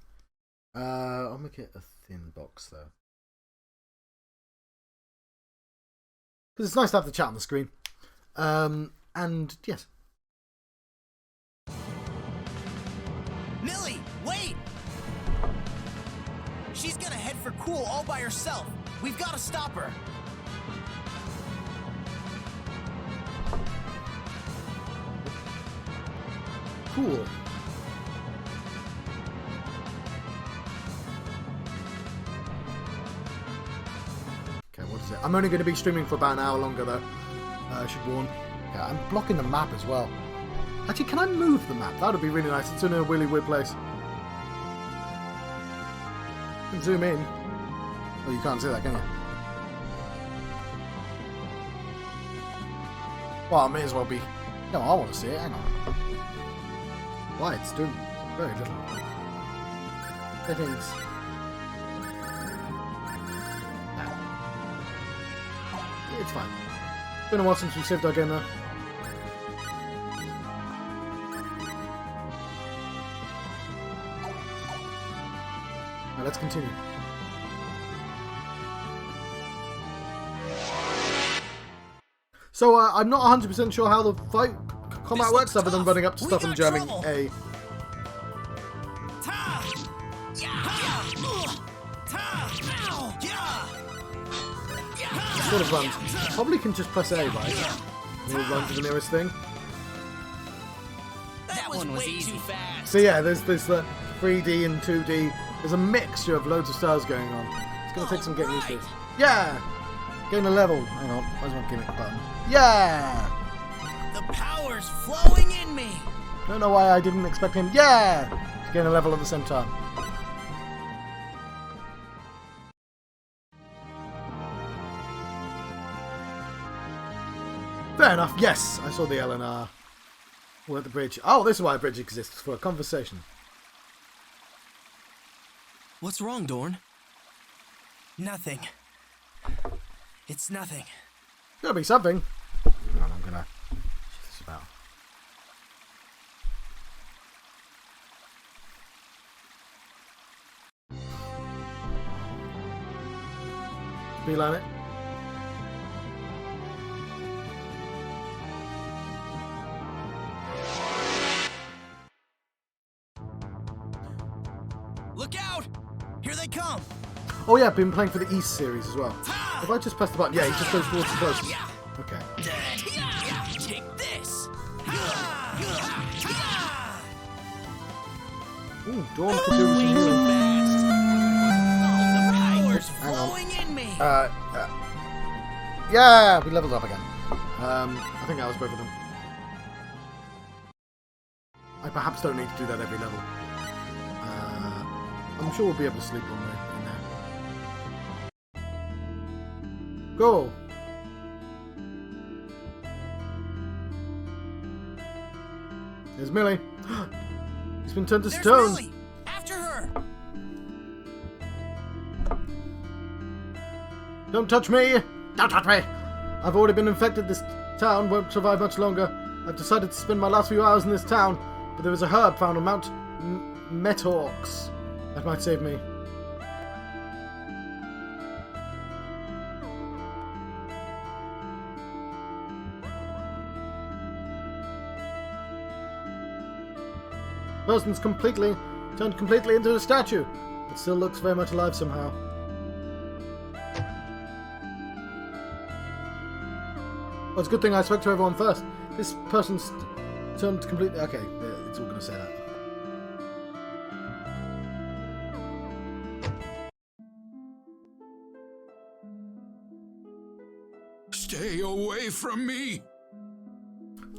I'll make it a thin box, though. Because it's nice to have the chat on the screen. And, yes. Millie, wait! She's gonna head for Cool all by herself. We've got to stop her. Cool. Okay, what is it? I'm only going to be streaming for about an hour longer, though. I should warn. Yeah, I'm blocking the map as well. Actually, can I move the map? That would be really nice. It's in a really weird place. You can zoom in. Oh, you can't see that, can you? Well, I may as well be... No, I want to see it. Hang on. Why? It's doing very little. Settings. No. It's fine. Been a while since we saved our game though. Now let's continue. So I'm not 100% sure how the fight combat works other than running up to stuff and jamming A. Sort of runs. Probably can just press A, right? And he'll run to the nearest thing. That one was easy. So yeah, there's this 3D and 2D. There's a mixture of loads of styles going on. It's going to take some getting used to. Yeah! Gain a level. Hang on, might as well give it a button. Yeah! The power's flowing in me! Don't know why I didn't expect him. Yeah! To gain a level at the same time. Fair enough. Yes, I saw the L and R. We're at the bridge. Oh, this is why a bridge exists, for a conversation. What's wrong, Dorn? Nothing. It's nothing. Gotta be something. Hang on, I'm gonna shift this about. Beeline it. Look out! Here they come! Oh yeah, I've been playing for the East series as well. If I just press the button, yeah, he just goes towards the closest. Okay. Take this! Ooh, Dawn could do some healing. Hang on. Yeah, we leveled up again. I think that was both of them. I perhaps don't need to do that every level. I'm sure we'll be able to sleep one way in there. Go! There's Millie. He's been turned to stone. Millie! After her! Don't touch me! Don't touch me! I've already been infected. This town won't survive much longer. I've decided to spend my last few hours in this town, but there is a herb found on Mount Metorx that might save me. Person's turned completely into a statue, but still looks very much alive somehow. Oh, it's a good thing I spoke to everyone first. This person's turned completely... Okay, yeah, it's all going to say that. Stay away from me!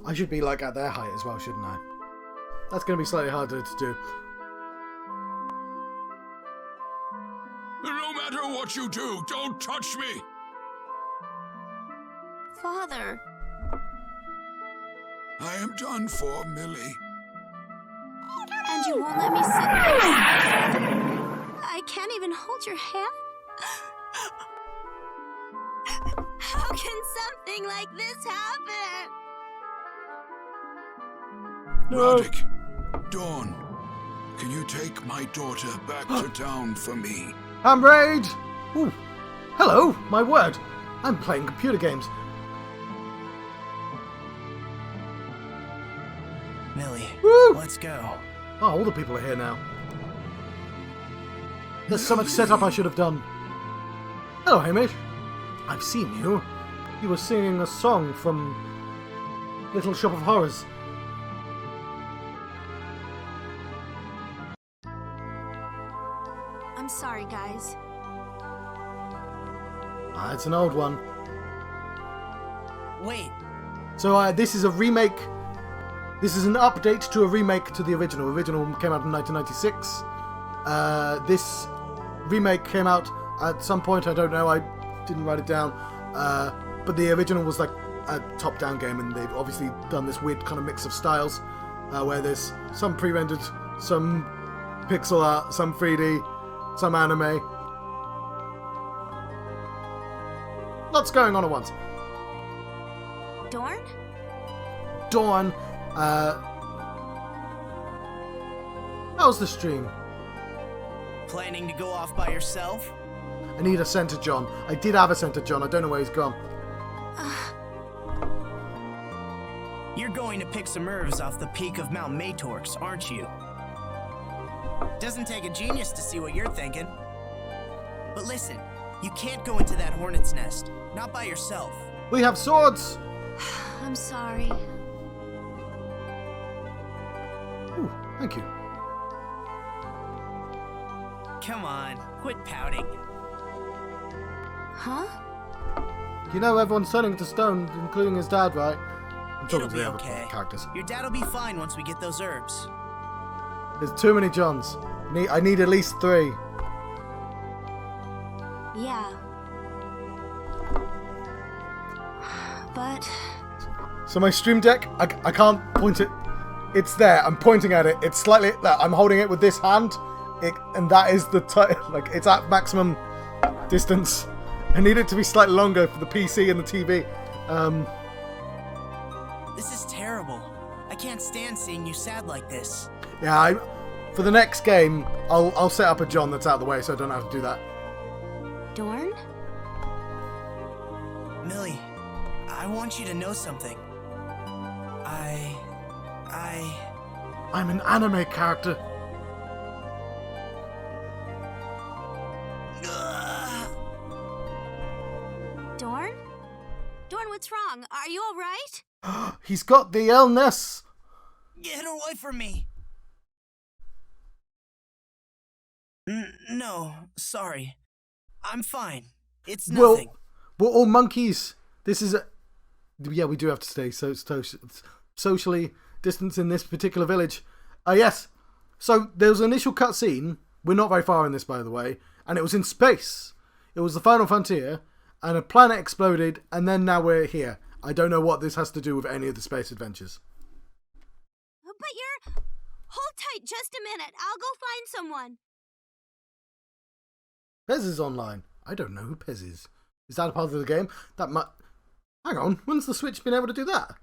I should be like at their height as well, shouldn't I? That's going to be slightly harder to do. No matter what you do, don't touch me! Father. I am done for, Millie. And you won't let me sit there? I can't even hold your hand? How can something like this happen? No. Roddick, Dawn, can you take my daughter back to town for me? Hambraid! Ooh. Hello, my word. I'm playing computer games. Millie, Woo! let's go. Oh, all the people are here now. There's so much setup I should have done. Hello, Hamish. I've seen you. You were singing a song from Little Shop of Horrors. I'm sorry, guys. Ah, it's an old one. Wait. So this is a remake. This is an update to a remake to the original. The original came out in 1996. This remake came out at some point, I don't know, I didn't write it down. But the original was like a top-down game, and they've obviously done this weird kind of mix of styles, where there's some pre-rendered, some pixel art, some 3D, some anime. Lots going on at once. Dorn? Dawn, how's the stream? Planning to go off by yourself? I need a Center John. I did have a Center John. I don't know where he's gone. You're going to pick some herbs off the peak of Mount Matorx, aren't you? Doesn't take a genius to see what you're thinking. But listen, you can't go into that hornet's nest. Not by yourself. We have swords! I'm sorry. Ooh, thank you. Come on, quit pouting. Huh? You know everyone's turning to stone, including his dad, right? I'm talking It'll to be the other okay. characters. Your dad'll be fine once we get those herbs. There's too many Johns. I need at least 3. Yeah. But... So my stream deck, I can't point it. It's there. I'm pointing at it. It's slightly... I'm holding it with this hand. And that is the... like, it's at maximum distance. I need it to be slightly longer for the PC and the TV. This is terrible. I can't stand seeing you sad like this. Yeah, for the next game, I'll set up a John that's out of the way so I don't have to do that. Dorn? Millie, I want you to know something. I'm an anime character. Dorn? Dorn, what's wrong? Are you alright? He's got the illness. Get away from me. No, sorry. I'm fine. It's nothing. We're all monkeys. This is a... Yeah, we do have to stay socially distanced in this particular village. Yes. So there was an initial cutscene. We're not very far in this, by the way. And it was in space. It was the final frontier. And a planet exploded. And then now we're here. I don't know what this has to do with any of the space adventures. But you're... Hold tight just a minute. I'll go find someone. Pez is online. I don't know who Pez is. Is that a part of the game? That might... Hang on. When's the Switch been able to do that?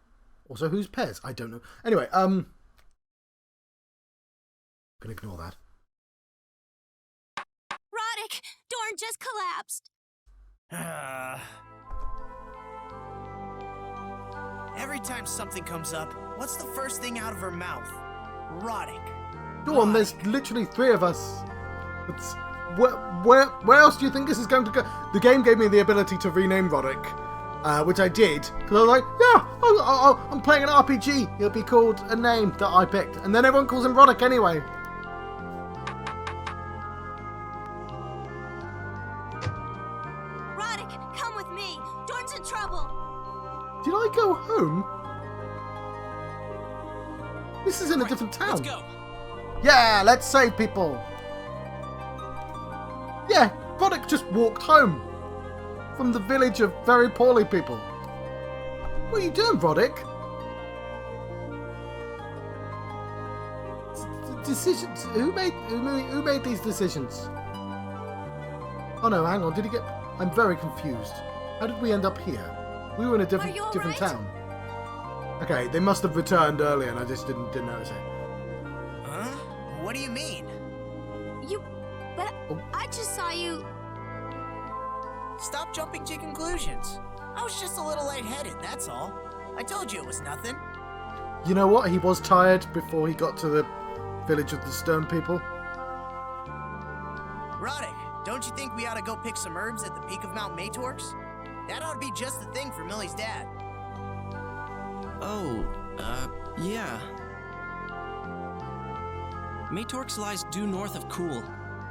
Also, who's Pez? I don't know. Anyway, I'm gonna ignore that. Roddick! Dorn just collapsed. Every time something comes up, what's the first thing out of her mouth? Roddick. Dawn, there's literally 3 of us. It's... Where else do you think this is going to go? The game gave me the ability to rename Roddick, which I did. Because I was like, yeah, I'm playing an RPG. It'll be called a name that I picked. And then everyone calls him Roddick anyway. Roddick, come with me. Dorn's in trouble. Did I go home? This is in a different town. Let's go. Yeah, let's save people. Yeah, Roddick just walked home from the village of very poorly people. What are you doing, Roddick? Decisions. Who made these decisions? Oh no, hang on. Did he get? I'm very confused. How did we end up here? We were in a different town. Okay, they must have returned earlier, and I just didn't notice it. Huh? What do you mean? But I just saw you... Stop jumping to conclusions. I was just a little lightheaded, that's all. I told you it was nothing. You know what? He was tired before he got to the village of the stone people. Roddick, don't you think we ought to go pick some herbs at the peak of Mount Matorx? That ought to be just the thing for Millie's dad. Oh, yeah. Matorx lies due north of Cool.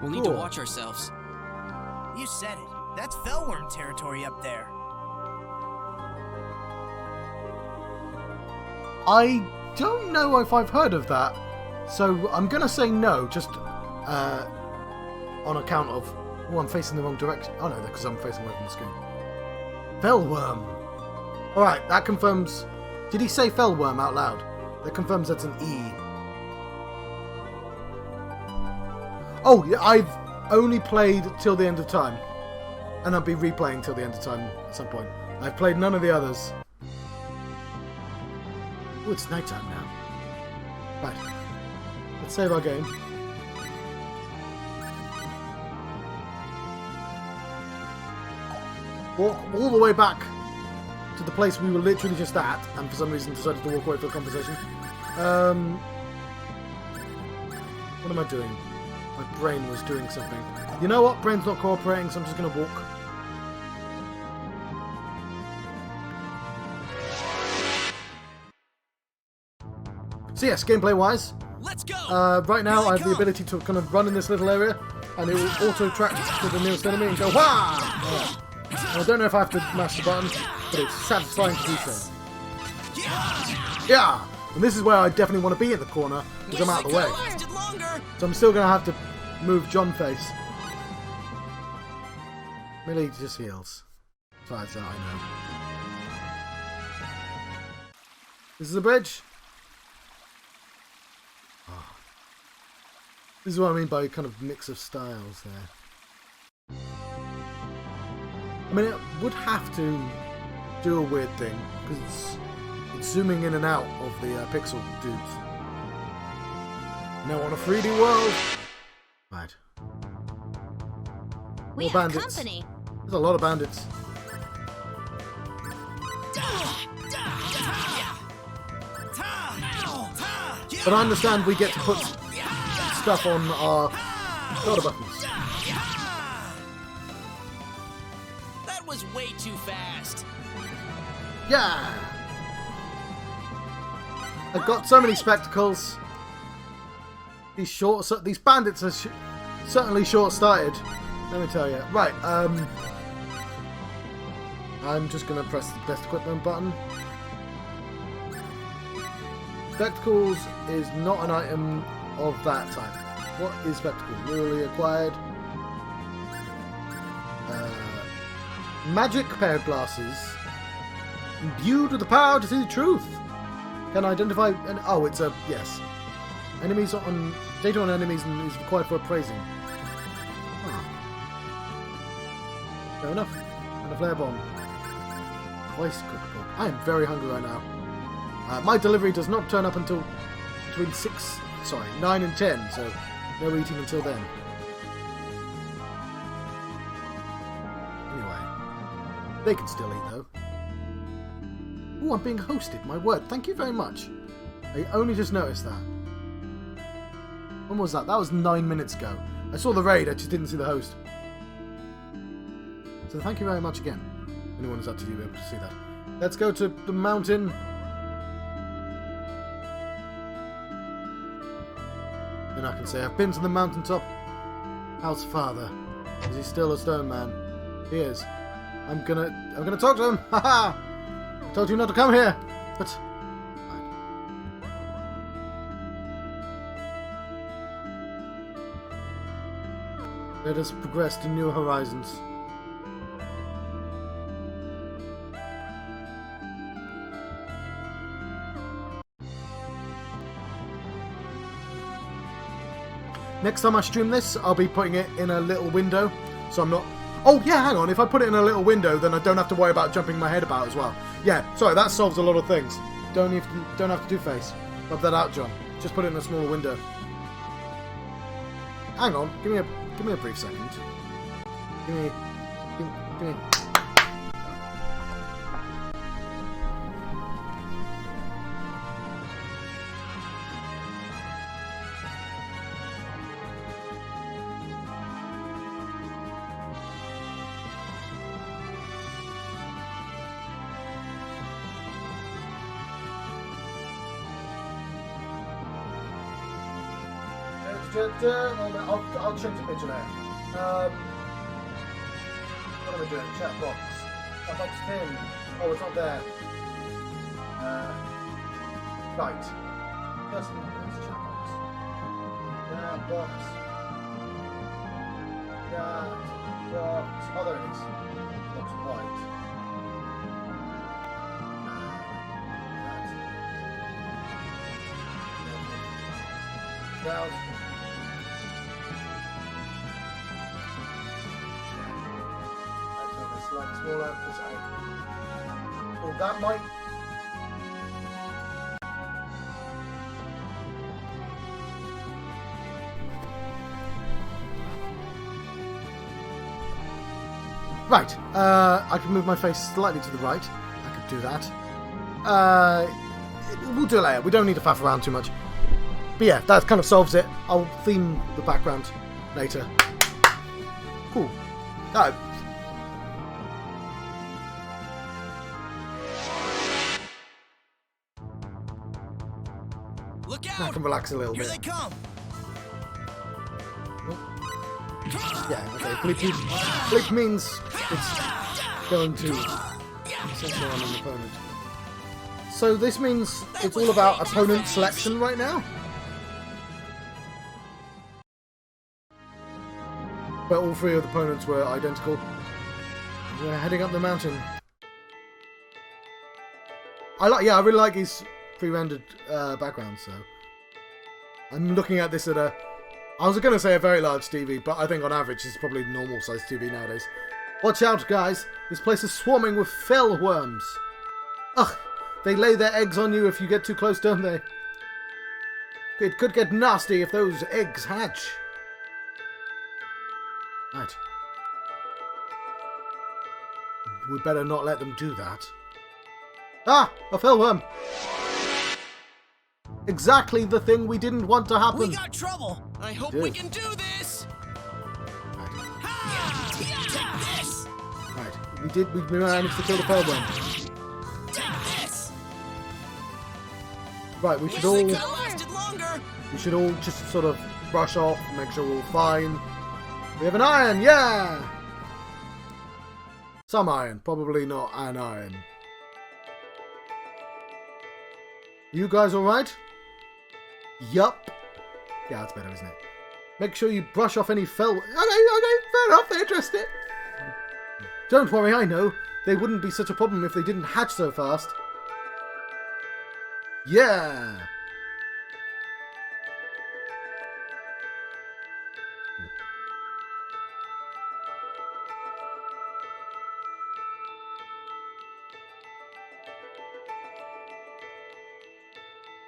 We'll need to watch ourselves. You said it. That's Fellworm territory up there. I don't know if I've heard of that, so I'm gonna say no, just on account of... Oh, I'm facing the wrong direction. Oh no, because I'm facing away from the screen. Fellworm. Alright, that confirms... Did he say Fellworm out loud? That confirms that's an E. Oh, yeah, I've only played till the end of time. And I'll be replaying till the end of time at some point. I've played none of the others. Oh, it's nighttime now. Right. Let's save our game. Walk all the way back to the place we were literally just at, and for some reason decided to walk away for the conversation. What am I doing? My brain was doing something. You know what? Brain's not cooperating, so I'm just going to walk. So yes, gameplay-wise, let's go. Right now I have the ability to kind of run in this little area, and it will auto-track to the nearest enemy and go, wah! Right. I don't know if I have to mash the button, but it's satisfying to do so. Yeah! And this is where I definitely want to be in the corner, because I'm out of the way. So I'm still going to have to move John face. Melee just heals. Besides that, I know. This is the bridge. Oh. This is what I mean by kind of mix of styles there. I mean, it would have to do a weird thing, because it's zooming in and out of the pixel dudes. Now on a 3D world. Right. We More have bandits. company. There's a lot of bandits. But I understand we get to put stuff on our shoulder buttons. That was way too fast. Yeah! I've got so many spectacles. These bandits are certainly short-sighted. Let me tell you. Right, I'm just going to press the best equipment button. Spectacles is not an item of that type. What is spectacle? Newly acquired. Magic pair of glasses. Imbued with the power to see the truth. Can identify... oh, it's a... yes. Enemies on... Data on enemies is required for appraising. Ah. Fair enough. And a flare bomb. Voice cookbook. I am very hungry right now. My delivery does not turn up until between 9 and 10, so no eating until then. Anyway. They can still eat, though. Ooh, I'm being hosted. My word. Thank you very much. I only just noticed that. When was that? That was 9 minutes ago. I saw the raid, I just didn't see the host. So thank you very much again. Anyone who's actually able to see that. Let's go to the mountain. Then I can say, I've been to the mountaintop. How's father? Is he still a stone man? He is. I'm gonna talk to him. Haha! I told you not to come here, but... Fine. Let us progress to new horizons. Next time I stream this, I'll be putting it in a little window, so I'm not... Oh, yeah, hang on. If I put it in a little window, then I don't have to worry about jumping my head about as well. Yeah, sorry, that solves a lot of things. Don't have to do face. Rub that out, John. Just put it in a smaller window. Hang on. Give me a brief second. Give me... I'll change the picture now. What am I doing? Chat box. Chat box pin. Oh, it's not there. Right. First thing is chat box. Chat box. Chat box. Oh, there it is. Looks white. Down. I'll turn this slightly smaller because oh, that might. Right, I can move my face slightly to the right. I could do that. We'll do it later. We don't need to faff around too much. But yeah, that kind of solves it. I'll theme the background later. Cool. Look out! I can relax a little Here bit. they come. Yeah, okay. Bleep means it's going to censor on an opponent. So this means it's all about opponent selection right now. But all three of the opponents were identical. We're heading up the mountain. I really like his pre-rendered background. So I'm looking at this at a. I was going to say a very large TV, but I think on average it's probably normal sized TV nowadays. Watch out, guys! This place is swarming with fell worms. Ugh, they lay their eggs on you if you get too close, don't they? It could get nasty if those eggs hatch. Right. We'd better not let them do that. Ah! A fell worm! Exactly the thing we didn't want to happen. We got trouble. I hope we can do this. Ha! Take this. Right, we managed to kill the fell worm. Take this. Right, we should all just sort of brush off, make sure we're all fine. We have an iron, yeah! Some iron, probably not an iron. You guys alright? Yup. Yeah, that's better, isn't it? Make sure you brush off any fell... Okay, fair enough, they addressed it. Don't worry, I know. They wouldn't be such a problem if they didn't hatch so fast. Yeah!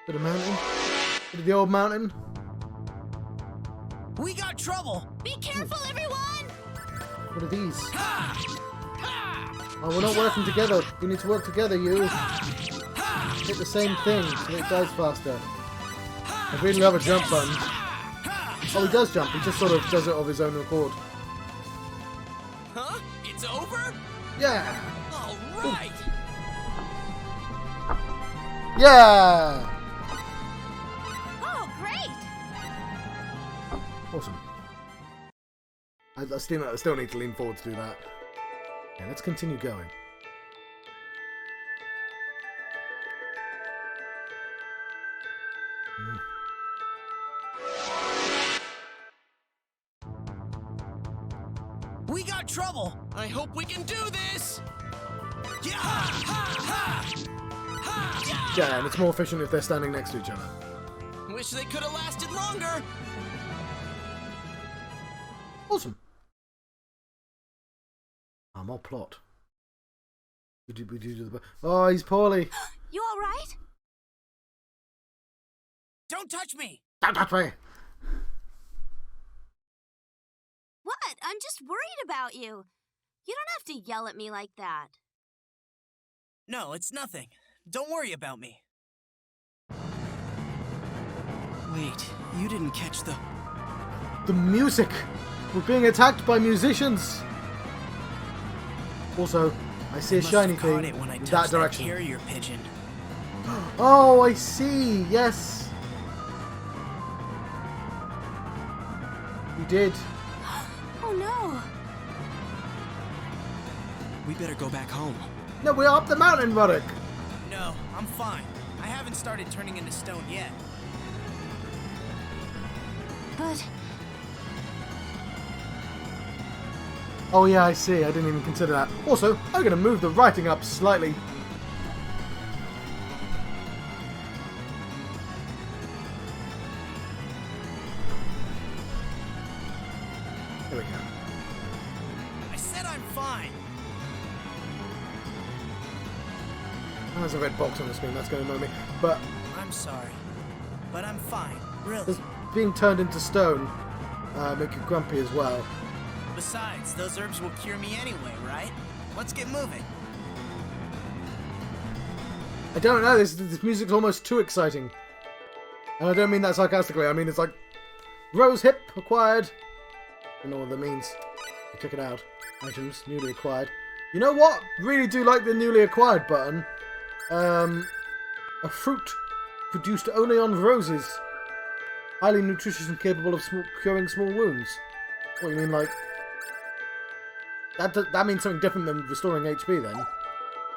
Bit of mountain. Bit of the old mountain. We got trouble. Be careful, everyone! What are these? Oh, we're not working together. We need to work together, you. Hit the same thing so it dies faster. I really have a jump button. Oh, he does jump. He just sort of does it of his own accord. Huh? It's over? Yeah! All right! Yeah! Oh, great! Awesome. I still need to lean forward to do that. Okay, let's continue going. We got trouble. I hope we can do this. Yeah! Yeah, and it's more efficient if they're standing next to each other. Wish they could have lasted longer. Awesome. More plot. We do the. Oh, he's poorly. You all right? Don't touch me. Don't touch me. What? I'm just worried about you. You don't have to yell at me like that. No, it's nothing. Don't worry about me. Wait, you didn't catch the music. We're being attacked by musicians. Also, I see a shiny thing in that direction. Carrier pigeon. Oh, I see. Yes. You did. Oh no. We better go back home. No, we're up the mountain, Roddick. No, I'm fine. I haven't started turning into stone yet. But... Oh yeah, I see. I didn't even consider that. Also, I'm going to move the writing up slightly. There we go. I said I'm fine. There's a red box on the screen, that's going to annoy me. But I'm sorry, but I'm fine, really. does being turned into stone make you grumpy as well? Besides, those herbs will cure me anyway, right? Let's get moving. I don't know, this music's almost too exciting. And I don't mean that sarcastically, I mean it's like, Rose hip acquired. I don't know what that means. I took it out. Items, newly acquired. You know what? Really do like the newly acquired button. A fruit produced only on roses. Highly nutritious and capable of curing small wounds. What, you mean like... That means something different than restoring HP then.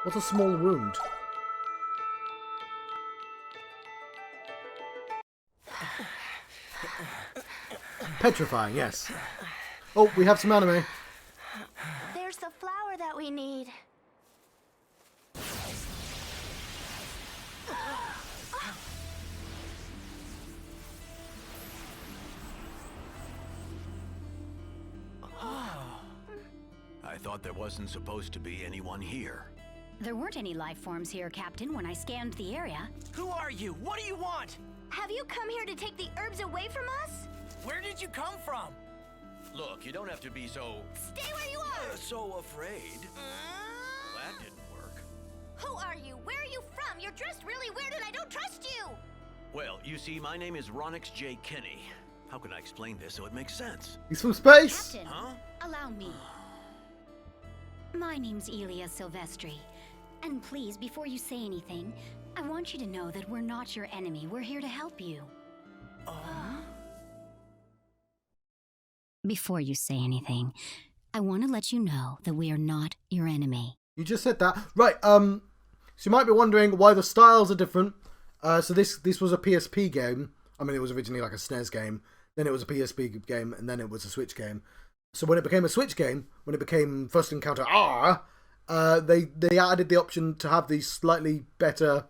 What's a small wound? Petrifying, yes. Oh, we have some anime. There's the flower that we need. I thought there wasn't supposed to be anyone here. There weren't any life forms here, Captain, when I scanned the area. Who are you? What do you want? Have you come here to take the herbs away from us? Where did you come from? Look, you don't have to be so... Stay where you are! so afraid. That didn't work. Who are you? Where are you from? You're dressed really weird and I don't trust you! Well, you see, my name is Ronix J. Kinney. How can I explain this so it makes sense? He's from space! Captain, Huh? allow me. My name's Elia Silvestri. And please, before you say anything, I want you to know that we're not your enemy. We're here to help you. Before you say anything, I want to let you know that we are not your enemy. You just said that. Right, so you might be wondering why the styles are different. So this was a PSP game. I mean, it was originally like a SNES game. Then it was a PSP game, and then it was a Switch game. So when it became a Switch game, when it became First Encounter R, they added the option to have the slightly better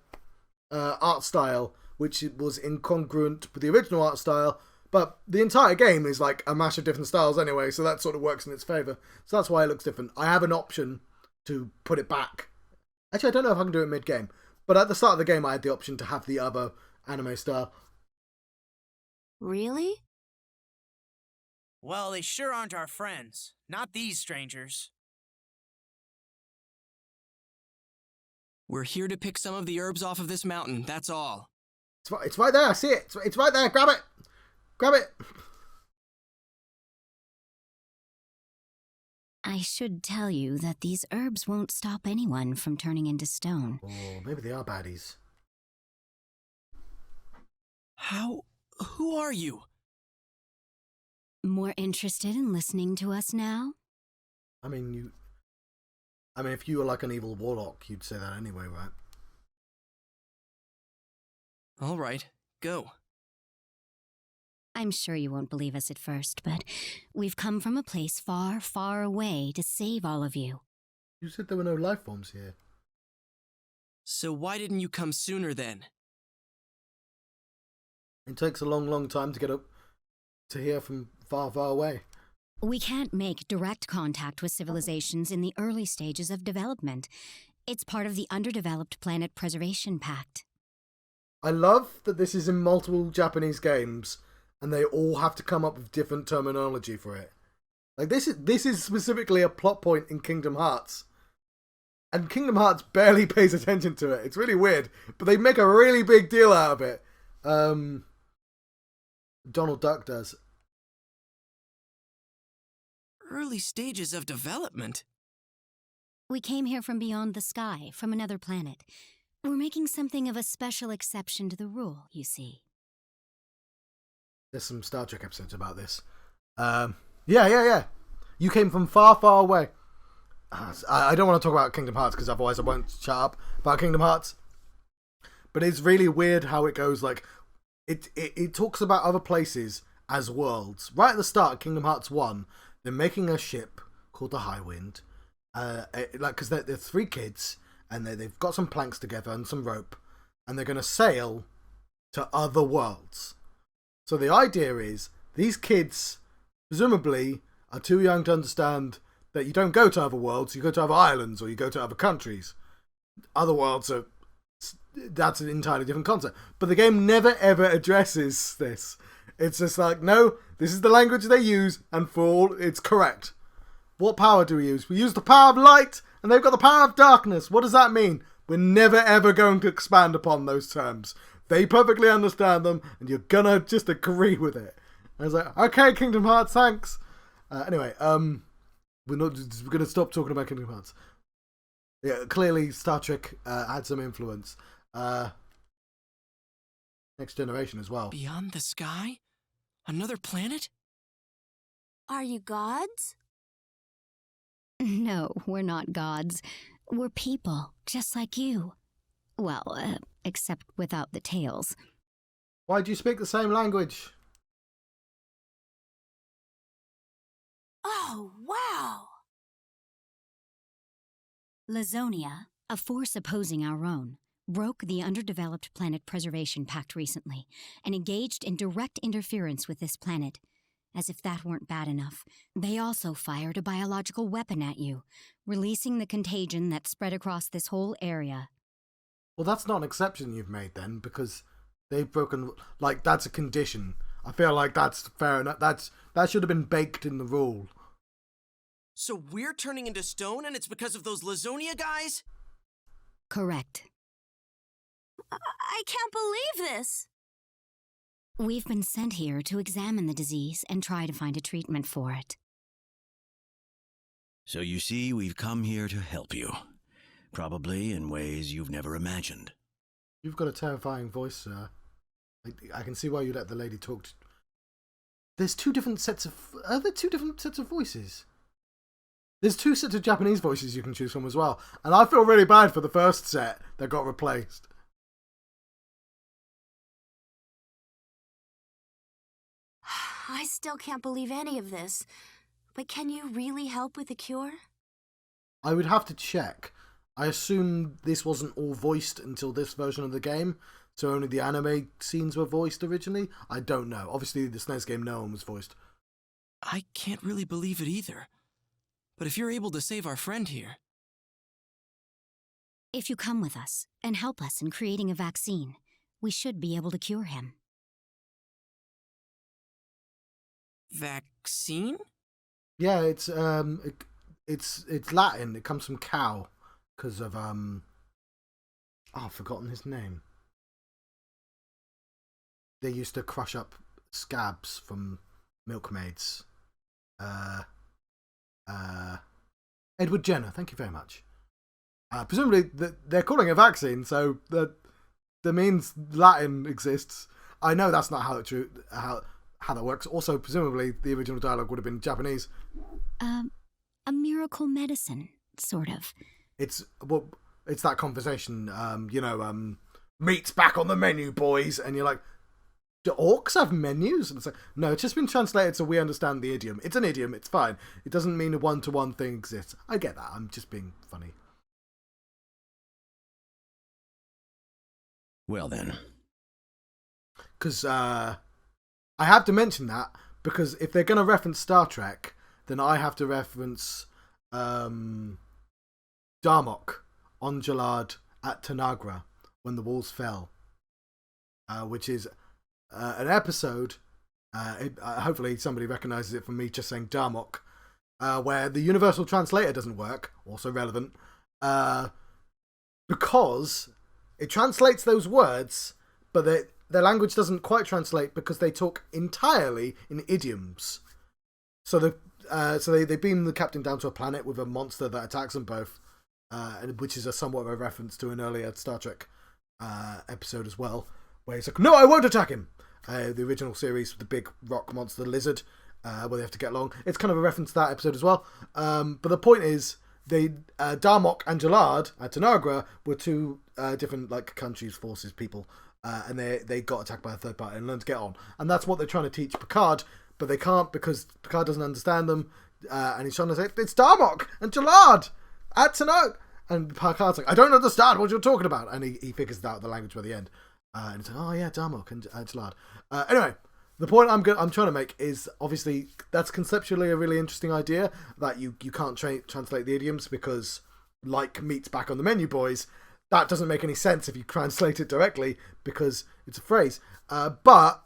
art style, which was incongruent with the original art style. But the entire game is like a mash of different styles anyway, so that sort of works in its favour. So that's why it looks different. I have an option to put it back. Actually, I don't know if I can do it mid-game. But at the start of the game, I had the option to have the other anime style. Really? Well, they sure aren't our friends. Not these strangers. We're here to pick some of the herbs off of this mountain, that's all. It's right there, I see it. It's right there, grab it. Grab it. I should tell you that these herbs won't stop anyone from turning into stone. Oh, maybe they are baddies. Who are you? More interested in listening to us now? I mean, if you were like an evil warlock, you'd say that anyway, right? All right, go. I'm sure you won't believe us at first, but we've come from a place far, far away to save all of you. You said there were no life forms here. So why didn't you come sooner then? It takes a long, long time to get up to here from far, far away. We can't make direct contact with civilizations in the early stages of development. It's part of the Underdeveloped Planet Preservation Pact. I love that this is in multiple Japanese games, and they all have to come up with different terminology for it. Like this is specifically a plot point in Kingdom Hearts. And Kingdom Hearts barely pays attention to it. It's really weird. But they make a really big deal out of it. Donald Duck does. Early stages of development? We came here from beyond the sky, from another planet. We're making something of a special exception to the rule, you see. There's some Star Trek episodes about this. Yeah. You came from far, far away. I don't want to talk about Kingdom Hearts because otherwise I won't shut up about Kingdom Hearts. But it's really weird how it goes. Like it talks about other places as worlds. Right at the start of Kingdom Hearts 1, they're making a ship called the Highwind. Because they're three kids and they've got some planks together and some rope, and they're going to sail to other worlds. So the idea is these kids presumably are too young to understand that you don't go to other worlds, you go to other islands or you go to other countries. Other worlds are... That's an entirely different concept. But the game never ever addresses this. It's just like, no, this is the language they use, and for all, it's correct. What power do we use? We use the power of light, and they've got the power of darkness. What does that mean? We're never ever going to expand upon those terms. They perfectly understand them, and you're gonna just agree with it. I was like, okay, Kingdom Hearts, thanks. Anyway, we're gonna stop talking about Kingdom Hearts. Yeah, clearly Star Trek had some influence. Next Generation as well. Beyond the sky? Another planet? Are you gods? No, we're not gods. We're people, just like you. Well, except without the tails. Why do you speak the same language? Oh, wow! Lazonia, a force opposing our own, broke the Underdeveloped Planet Preservation Pact recently and engaged in direct interference with this planet. As if that weren't bad enough, they also fired a biological weapon at you, releasing the contagion that spread across this whole area. Well, that's not an exception you've made then, because they've broken... Like, that's a condition. I feel like that's fair enough. That should have been baked in the rule. So we're turning into stone and it's because of those Lazonia guys? Correct. I can't believe this! We've been sent here to examine the disease and try to find a treatment for it. So you see, we've come here to help you. Probably in ways you've never imagined. You've got a terrifying voice, sir. I can see why you let the lady talk. There's two different sets of... Are there two different sets of voices? There's two sets of Japanese voices you can choose from as well. And I feel really bad for the first set that got replaced. I still can't believe any of this. But can you really help with the cure? I would have to check. I assume this wasn't all voiced until this version of the game, so only the anime scenes were voiced originally. I don't know. Obviously, the SNES game, no one was voiced. I can't really believe it either. But if you're able to save our friend here... If you come with us and help us in creating a vaccine, we should be able to cure him. Vaccine? Yeah, it's Latin. It comes from cow because of I've forgotten his name. They used to crush up scabs from milkmaids. Edward Jenner. Thank you very much. Presumably they're calling it a vaccine, so that means Latin exists. I know that's not how that works. Also, presumably, the original dialogue would have been Japanese. A miracle medicine, sort of. It's that conversation, meat's back on the menu, boys, and you're like, do orcs have menus? And it's like, no, it's just been translated so we understand the idiom. It's an idiom, it's fine. It doesn't mean a one-to-one thing exists. I get that, I'm just being funny. Well then. Because, I have to mention that because if they're going to reference Star Trek, then I have to reference Darmok on Jalad at Tanagra when the walls fell, which is an episode, hopefully somebody recognises it from me just saying Darmok, where the universal translator doesn't work, also relevant, because it translates those words, but their language doesn't quite translate because they talk entirely in idioms. So they beam the captain down to a planet with a monster that attacks them both, which is a somewhat of a reference to an earlier Star Trek episode as well, where he's like, "No, I won't attack him." The original series with the big rock monster, the lizard, where they have to get along. It's kind of a reference to that episode as well. But the point is, Darmok and Jalad at Tanagra were two different countries, forces, people. And they got attacked by a third party and learned to get on. And that's what they're trying to teach Picard, but they can't because Picard doesn't understand them. And he's trying to say, it's Darmok and Jalad at Tanagra. And Picard's like, I don't understand what you're talking about. And he figures out the language by the end. And he's like, oh yeah, Darmok and Jalad. Anyway, The point I'm trying to make is, obviously, that's conceptually a really interesting idea, that you can't translate the idioms because, like meat's back on the menu, boys, that doesn't make any sense if you translate it directly because it's a phrase. But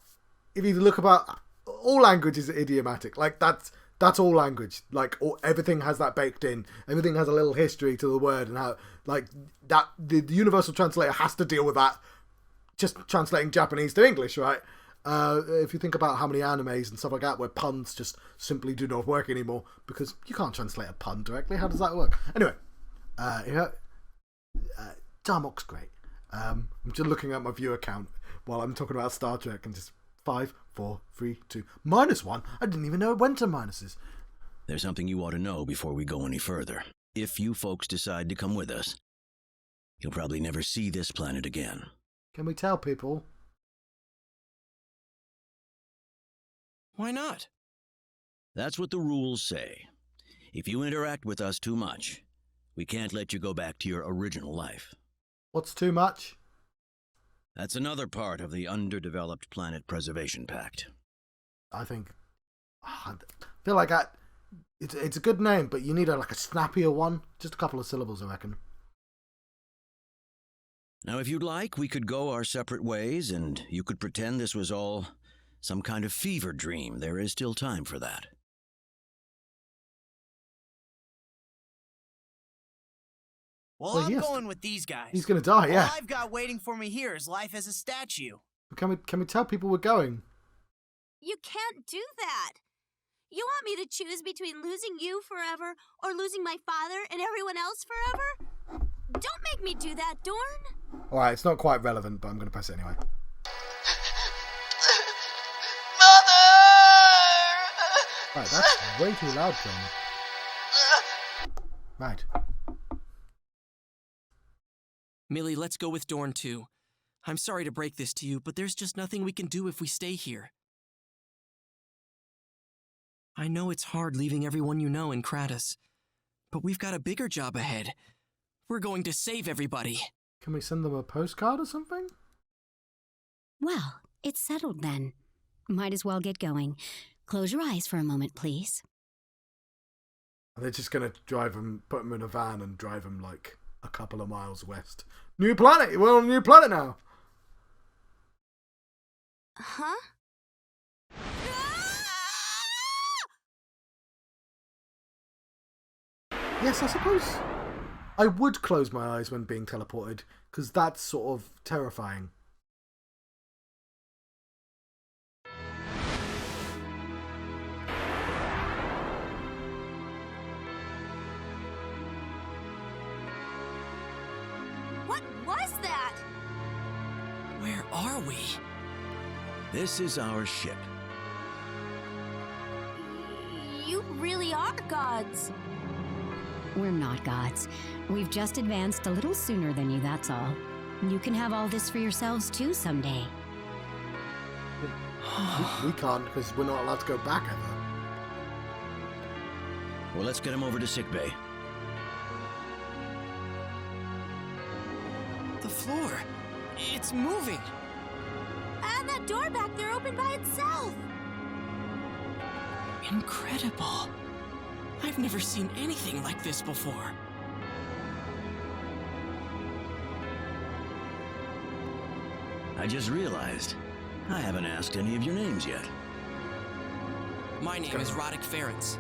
if you look about, all language is idiomatic. Like, that's all language. Like, everything has that baked in. Everything has a little history to the word, and how, like, that the universal translator has to deal with that, just translating Japanese to English, right? If you think about how many animes and stuff like that where puns just simply do not work anymore because you can't translate a pun directly. How does that work? Anyway, Darmok's great. I'm just looking at my viewer count while I'm talking about Star Trek and just 5, 4, 3, 2, -1. I didn't even know it went to minuses. There's something you ought to know before we go any further. If you folks decide to come with us, you'll probably never see this planet again. Can we tell people? Why not? That's what the rules say. If you interact with us too much, we can't let you go back to your original life. What's too much? That's another part of the Underdeveloped Planet Preservation Pact. I think... I feel like it's a good name, but you need a snappier one. Just a couple of syllables, I reckon. Now, if you'd like, we could go our separate ways, and you could pretend this was all some kind of fever dream. There is still time for that. Well, I'm going with these guys. He's going to die, yeah. All I've got waiting for me here is life as a statue. Can we tell people we're going? You can't do that. You want me to choose between losing you forever or losing my father and everyone else forever? Don't make me do that, Dorn. Alright, it's not quite relevant, but I'm going to press it anyway. Right, that's way too loud for me. Right. Millie, let's go with Dorn too. I'm sorry to break this to you, but there's just nothing we can do if we stay here. I know it's hard leaving everyone you know in Kratos, but we've got a bigger job ahead. We're going to save everybody. Can we send them a postcard or something? Well, it's settled then. Might as well get going. Close your eyes for a moment, please. Are they just going to drive them, put them in a van and drive them like a couple of miles west? New planet! We're on a new planet now! Huh? Yes, I suppose I would close my eyes when being teleported, because that's sort of terrifying. What was that? Where are we? This is our ship. You really are gods. We're not gods. We've just advanced a little sooner than you, that's all. You can have all this for yourselves too someday. We can't, because we're not allowed to go back ever. Well, let's get him over to sickbay. The floor. It's moving. And that door back there opened by itself. Incredible. I've never seen anything like this before. I just realized I haven't asked any of your names yet. My name is Roddick Ferenc.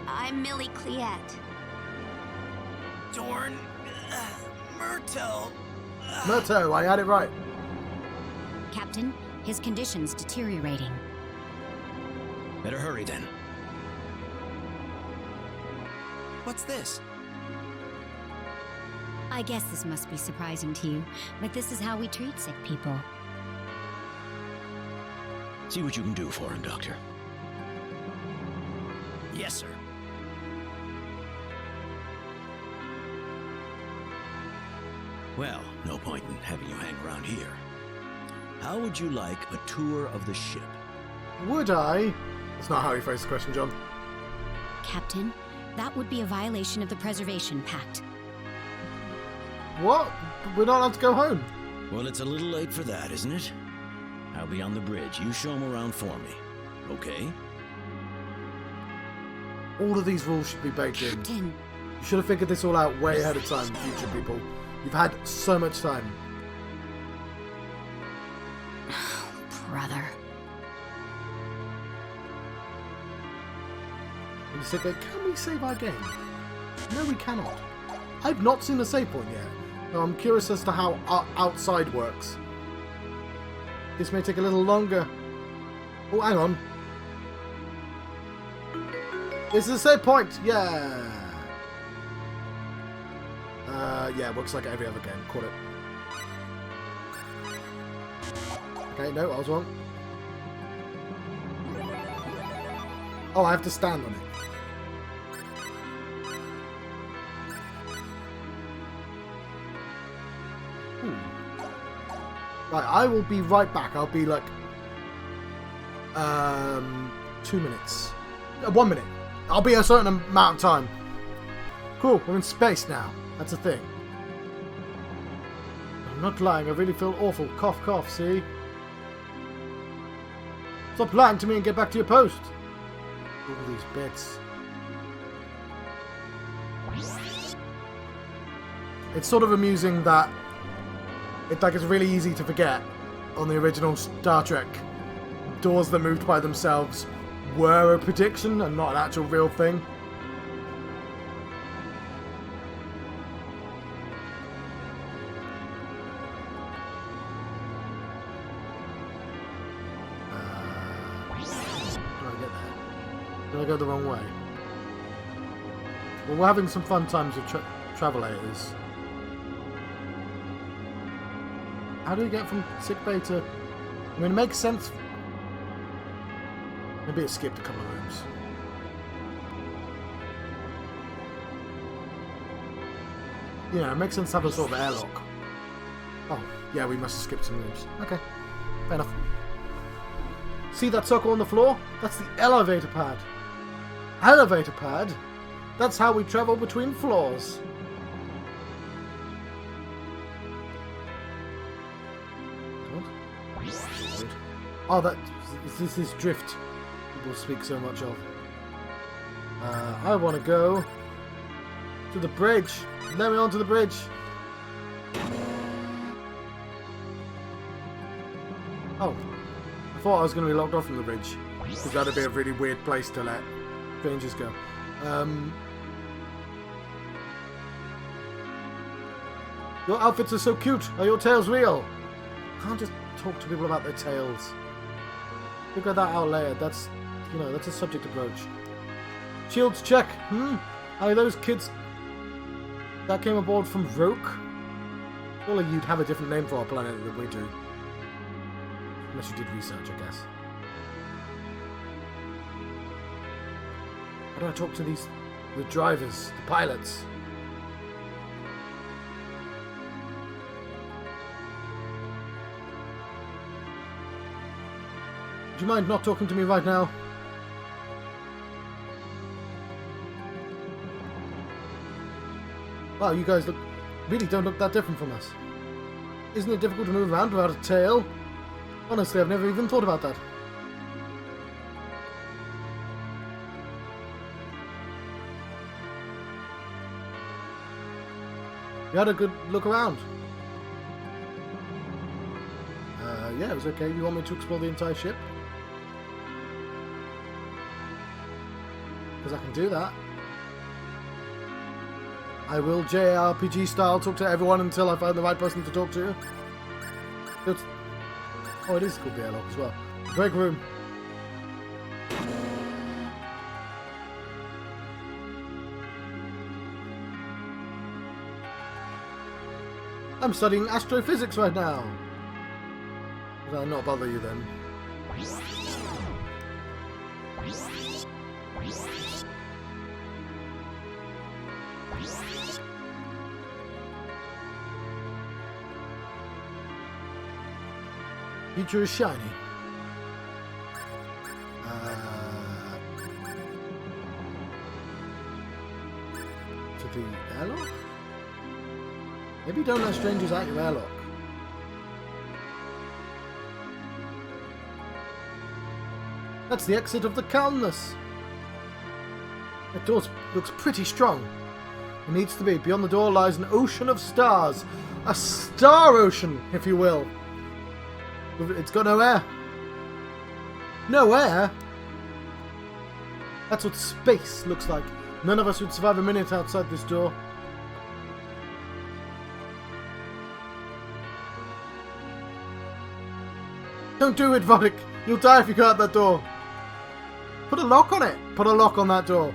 I'm Millie Cliette. Dorn... Myrtle... Myrto, I had it right. Captain, his condition's deteriorating. Better hurry then. What's this? I guess this must be surprising to you, but this is how we treat sick people. See what you can do for him, Doctor. Yes, sir. Well, no point in having you hang around here. How would you like a tour of the ship? Would I? That's not how you phrase the question, John. Captain, that would be a violation of the Preservation Pact. What? We're not allowed to go home? Well, it's a little late for that, isn't it? I'll be on the bridge. You show him around for me. Okay? All of these rules should be baked in. Captain. You should have figured this all out way ahead of time, future people. You've had so much time. Brother. And you said, can we save our game? No, we cannot. I've not seen a save point yet. Now, I'm curious as to how outside works. This may take a little longer. Oh, hang on. This is a save point! Yeah! Yeah, it works like every other game. Caught it. Okay, no, I was wrong. Oh, I have to stand on it. Ooh. Right, I will be right back. I'll be like 2 minutes. 1 minute. I'll be a certain amount of time. Cool, we're in space now. That's a thing. I'm not lying, I really feel awful. Cough, cough, see? Stop lying to me and get back to your post. All these beds. It's sort of amusing that it's really easy to forget on the original Star Trek. Doors that moved by themselves were a prediction and not an actual real thing. Did I go the wrong way? Well, we're having some fun times with travelators. How do we get from sickbay to... I mean, it makes sense. Maybe it skipped a couple of rooms. Yeah, it makes sense to have a sort of airlock. Oh, yeah, we must have skipped some rooms. Okay, fair enough. See that circle on the floor? That's the elevator pad. Elevator pad? That's how we travel between floors. What? Oh, this is drift people speak so much of. I want to go to the bridge. Let me onto the bridge. Oh, I thought I was going to be locked off from the bridge, because that'd be a really weird place to let strangers go. Your outfits are so cute. Are your tails real? Can't just talk to people about their tails. Figure that out later. That's, that's a subject approach. Shields check. Are those kids that came aboard from Roke? Surely you'd have a different name for our planet than we do. Unless you did research, I guess. How do I talk to the drivers, the pilots? Do you mind not talking to me right now? Wow, you guys really don't look that different from us. Isn't it difficult to move around without a tail? Honestly, I've never even thought about that. You had a good look around. Yeah, it was okay. You want me to explore the entire ship? Because I can do that. I will JRPG style talk to everyone until I find the right person to talk to. Oh, it is called the airlock as well. Break room. I'm studying astrophysics right now. Did I not bother you then? Future is shiny. To the airlock? Maybe don't let strangers out your airlock. That's the exit of the Calmness. That door looks pretty strong. It needs to be. Beyond the door lies an ocean of stars. A star ocean, if you will. It's got no air. No air? That's what space looks like. None of us would survive a minute outside this door. Don't do it, Vodek. You'll die if you go out that door. Put a lock on it. Put a lock on that door.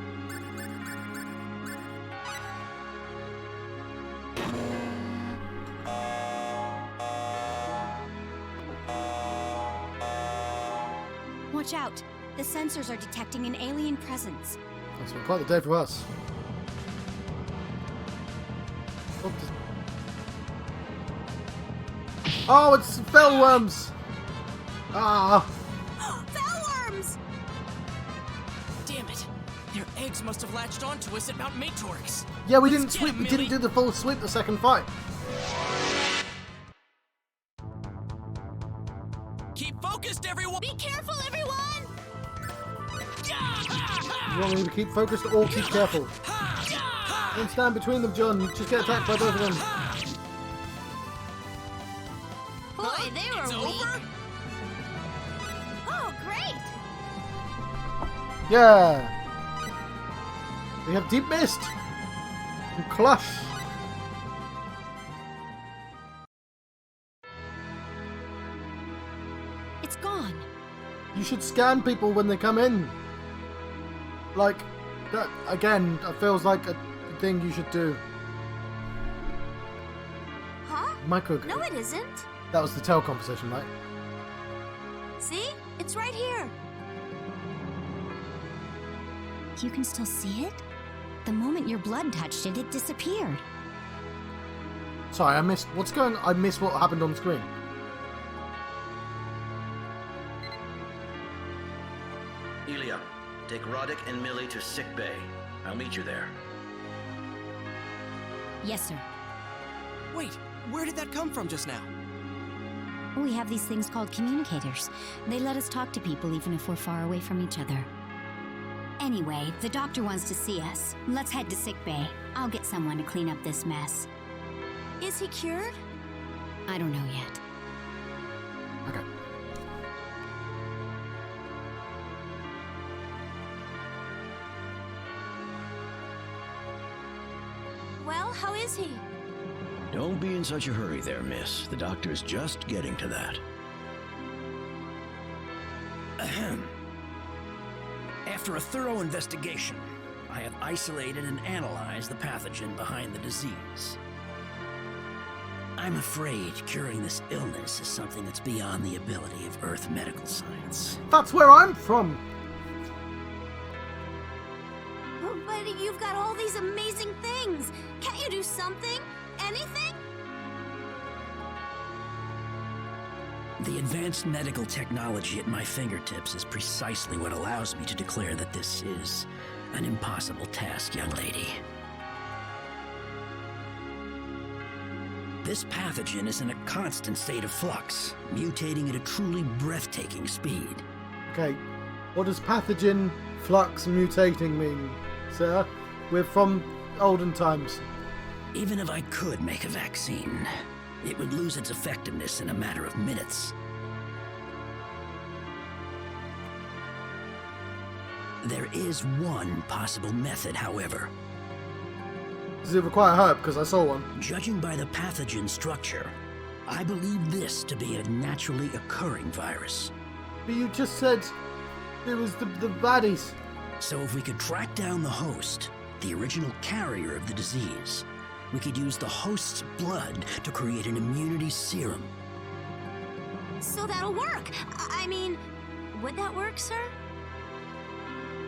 Watch out. The sensors are detecting an alien presence. That's been quite the day for us. Oh, it's fellworms! Ah! Fellworms! Damn it! Their eggs must have latched onto us at Mount Matorix. Yeah, we didn't sweep. We didn't do the full sweep the second fight. Keep focused, everyone! Be careful, everyone! You want me to keep focused or keep careful? Don't stand between them, John. You just get attacked by both of them. Boy, they were weak. Oh, great! Yeah! We have Deep Mist! And Clush! It's gone. You should scan people when they come in. Like, that, again, that feels like a thing you should do. Huh? Micro. No, it isn't. That was the tail conversation, right? See? It's right here. You can still see it? The moment your blood touched it, it disappeared. Sorry, I missed. What's going on? I missed what happened on screen. Elia, take Roddick and Millie to sick bay. I'll meet you there. Yes, sir. Wait, where did that come from just now? We have these things called communicators. They let us talk to people even if we're far away from each other. Anyway, the doctor wants to see us. Let's head to sickbay. I'll get someone to clean up this mess. Is he cured? I don't know yet. Okay. Well, how is he? Don't be in such a hurry there, miss. The doctor's just getting to that. Ahem. After a thorough investigation, I have isolated and analyzed the pathogen behind the disease. I'm afraid curing this illness is something that's beyond the ability of Earth medical science. That's where I'm from! Oh, but you've got all these amazing things. Can't you do something? Anything? The advanced medical technology at my fingertips is precisely what allows me to declare that this is an impossible task, young lady. This pathogen is in a constant state of flux, mutating at a truly breathtaking speed. Okay, what does pathogen, flux, mutating mean, sir? We're from olden times. Even if I could make a vaccine, it would lose its effectiveness in a matter of minutes. There is one possible method, however. Does it require herb? Because I saw one. Judging by the pathogen structure, I believe this to be a naturally occurring virus. But you just said it was the baddies. So if we could track down the host, the original carrier of the disease, we could use the host's blood to create an immunity serum. So that'll work. I mean, would that work, sir?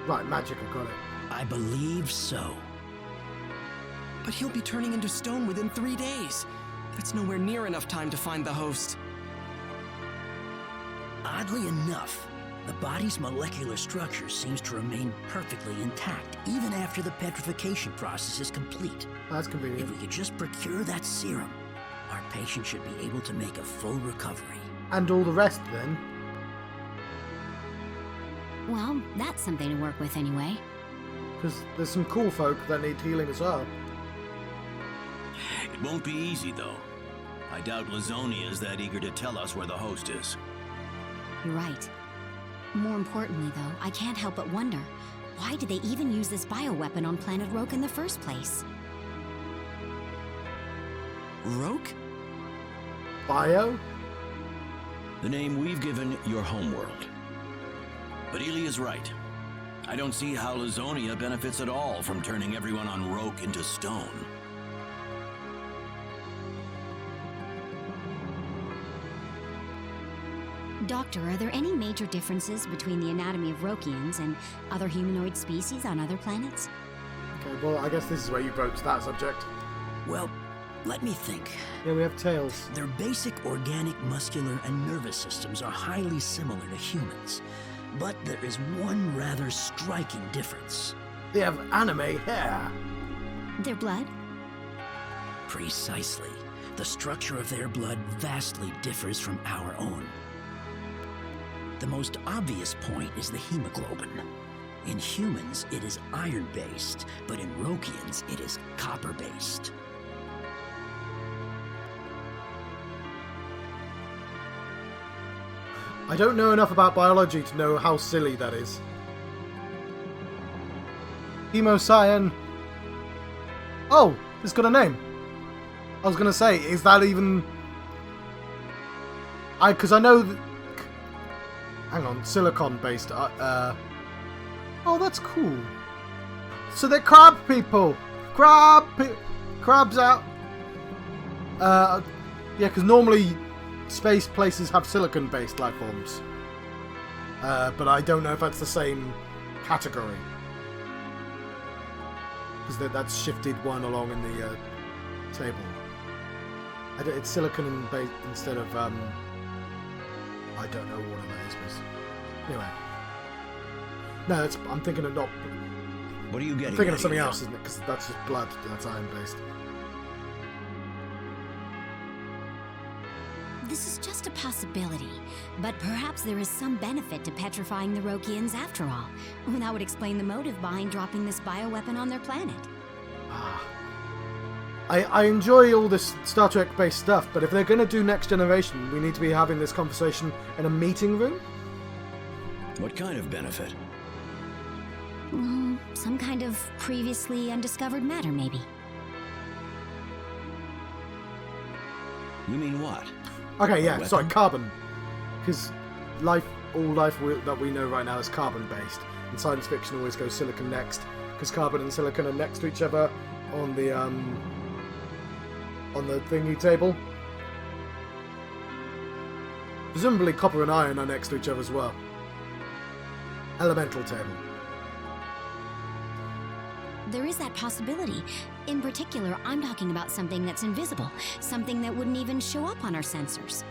Right, magic, I got it. I believe so. But he'll be turning into stone within 3 days. That's nowhere near enough time to find the host. Oddly enough, the body's molecular structure seems to remain perfectly intact even after the petrification process is complete. That's convenient. If we could just procure that serum, our patient should be able to make a full recovery. And all the rest, then? Well, that's something to work with anyway. Because there's some cool folk that need healing as well. It won't be easy, though. I doubt Lazonia is that eager to tell us where the host is. You're right. More importantly, though, I can't help but wonder, why did they even use this bioweapon on planet Roke in the first place? Roke? Bio? The name we've given your homeworld. But Ely is right. I don't see how Lazonia benefits at all from turning everyone on Roke into stone. Doctor, are there any major differences between the anatomy of Rokians and other humanoid species on other planets? Okay, well, I guess this is where you broached that subject. Well, let me think. Yeah, we have tails. Their basic organic, muscular, and nervous systems are highly similar to humans. But there is one rather striking difference. They have anime hair. Their blood? Precisely. The structure of their blood vastly differs from our own. The most obvious point is the hemoglobin. In humans, it is iron-based, but in Rokians, it is copper-based. I don't know enough about biology to know how silly that is. Hemocyan. Oh, it's got a name. I was gonna say, is that even... Because I know that... Hang on, silicon-based. Oh, that's cool. So they're crab people. Crabs out. Yeah, because normally space places have silicon-based life forms. But I don't know if that's the same category. Because that's shifted one along in the table. It's silicon-based instead of... I don't know what that is, but anyway. No, I'm thinking of not... What are you getting? I'm thinking of something else, isn't it? Because that's just blood. That's iron-based. This is just a possibility, but perhaps there is some benefit to petrifying the Rokians after all. That would explain the motive behind dropping this bioweapon on their planet. I enjoy all this Star Trek-based stuff, but if they're going to do Next Generation, we need to be having this conversation in a meeting room? What kind of benefit? Well, some kind of previously undiscovered matter, maybe. You mean what? Okay, yeah, sorry, carbon. Because all life that we know right now is carbon-based. And science fiction always goes silicon next, because carbon and silicon are next to each other on the thingy table. Presumably copper and iron are next to each other as well. Elemental table. There is that possibility. In particular, I'm talking about something that's invisible. Something that wouldn't even show up on our sensors.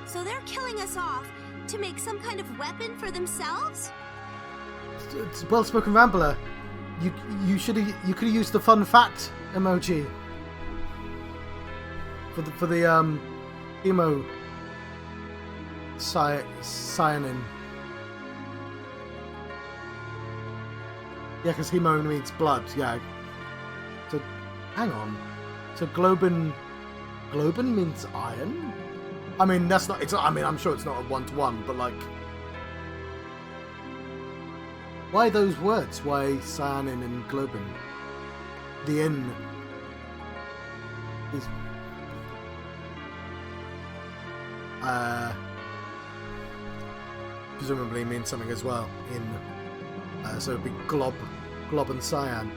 So they're killing us off to make some kind of weapon for themselves? It's well-spoken rambler. You could have used the fun fact emoji for the emo cyanin. Yeah, because hemo means blood. Yeah. So hang on. So globin means iron. I mean that's not. It's. I mean I'm sure it's not a 1-to-1, but like. Why those words? Why cyanin and globin? The N is... presumably means something as well. So it'd be glob and cyan.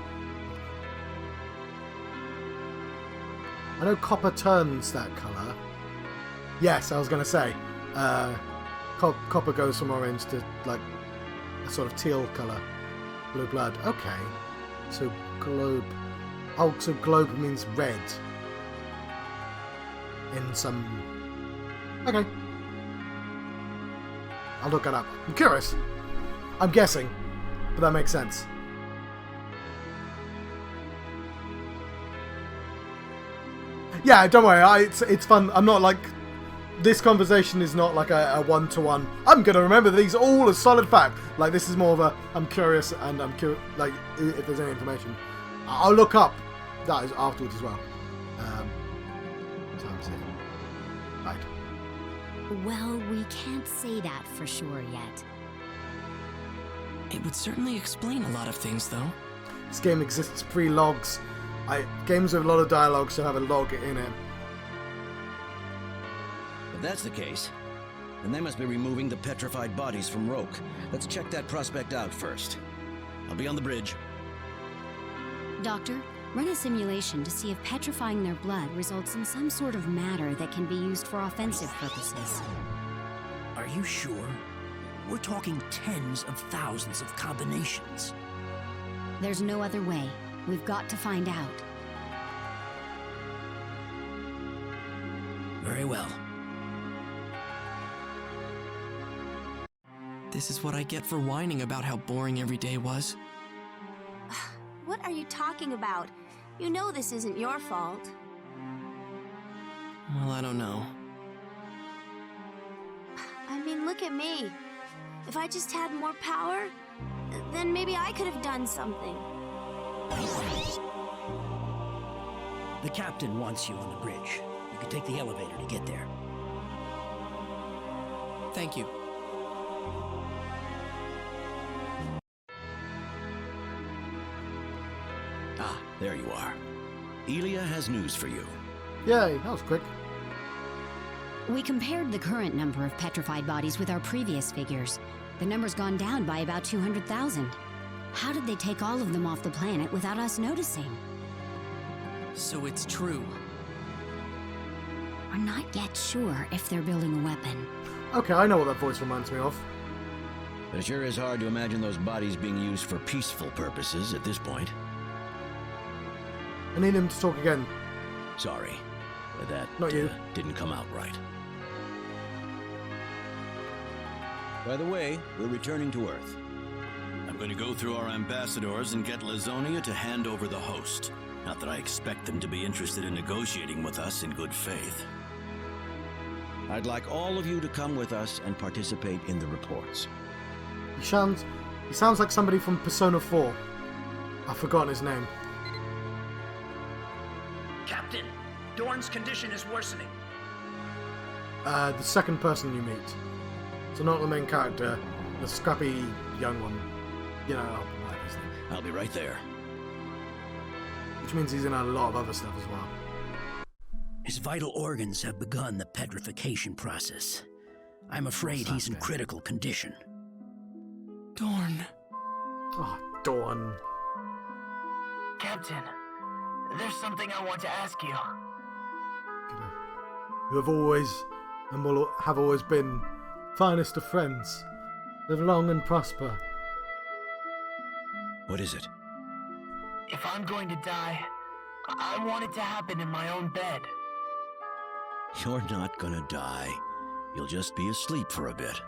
I know copper turns that colour. Yes, I was going to say. Copper goes from orange to like a sort of teal colour. Blue blood. Okay. So globe. Oh, so globe means red. In some... Okay. I'll look that up. I'm curious. I'm guessing. But that makes sense. Yeah, don't worry. It's fun. I'm not like this conversation is not like a one-to-one. I'm gonna remember these all as solid fact. Like, this is more of a I'm curious and I'm curious. Like, if there's any information, I'll look up that is afterwards as well. Right. Well, we can't say that for sure yet. It would certainly explain a lot of things, though. This game exists pre-logs. Games with a lot of dialogue should have a log in it. If that's the case, then they must be removing the petrified bodies from Roke. Let's check that prospect out first. I'll be on the bridge. Doctor, run a simulation to see if petrifying their blood results in some sort of matter that can be used for offensive purposes. Are you sure? We're talking tens of thousands of combinations. There's no other way. We've got to find out. Very well. This is what I get for whining about how boring every day was. What are you talking about? You know this isn't your fault. Well, I don't know. I mean, look at me. If I just had more power, then maybe I could have done something. The captain wants you on the bridge. You can take the elevator to get there. Thank you. Ah, there you are. Elia has news for you. Yay, that was quick. We compared the current number of petrified bodies with our previous figures. The number's gone down by about 200,000. How did they take all of them off the planet without us noticing? So it's true. We're not yet sure if they're building a weapon. Okay, I know what that voice reminds me of. But it sure is hard to imagine those bodies being used for peaceful purposes at this point. I need him to talk again. Sorry. That Not you. Didn't come out right. By the way, we're returning to Earth. I'm going to go through our ambassadors and get Lazonia to hand over the host. Not that I expect them to be interested in negotiating with us in good faith. I'd like all of you to come with us and participate in the reports. He sounds like somebody from Persona 4. I've forgotten his name. Captain, Dorn's condition is worsening. The second person you meet. So not the main character, the scrappy young one. You know, whatever his name. I'll be right there. Which means he's in a lot of other stuff as well. His vital organs have begun the petrification process. I'm afraid he's in critical condition. Dorn. Oh, Dorn. Captain, there's something I want to ask you. You have always, and will have always been, finest of friends. Live long and prosper. What is it? If I'm going to die, I want it to happen in my own bed. You're not gonna die. You'll just be asleep for a bit.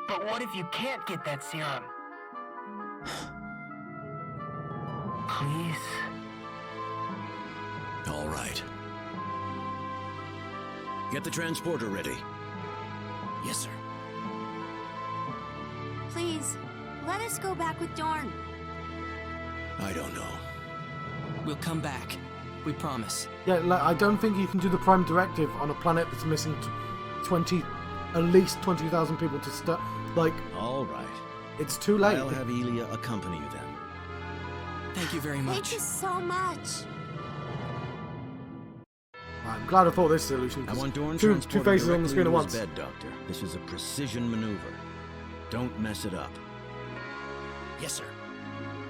But what if you can't get that serum? Please? All right. Get the transporter ready. Yes, sir. Please, let us go back with Dorn. I don't know. We'll come back. We promise. Yeah, like, I don't think you can do the Prime Directive on a planet that's missing at least 20,000 people to start. Like, all right. It's too late. I'll have Elia accompany you then. Thank you very much. Thank you so much. I'm glad I thought this solution. I want Dorn two transported faces on the screen at directly once. into his bed, Doctor. This is a precision maneuver. Don't mess it up. Yes, sir.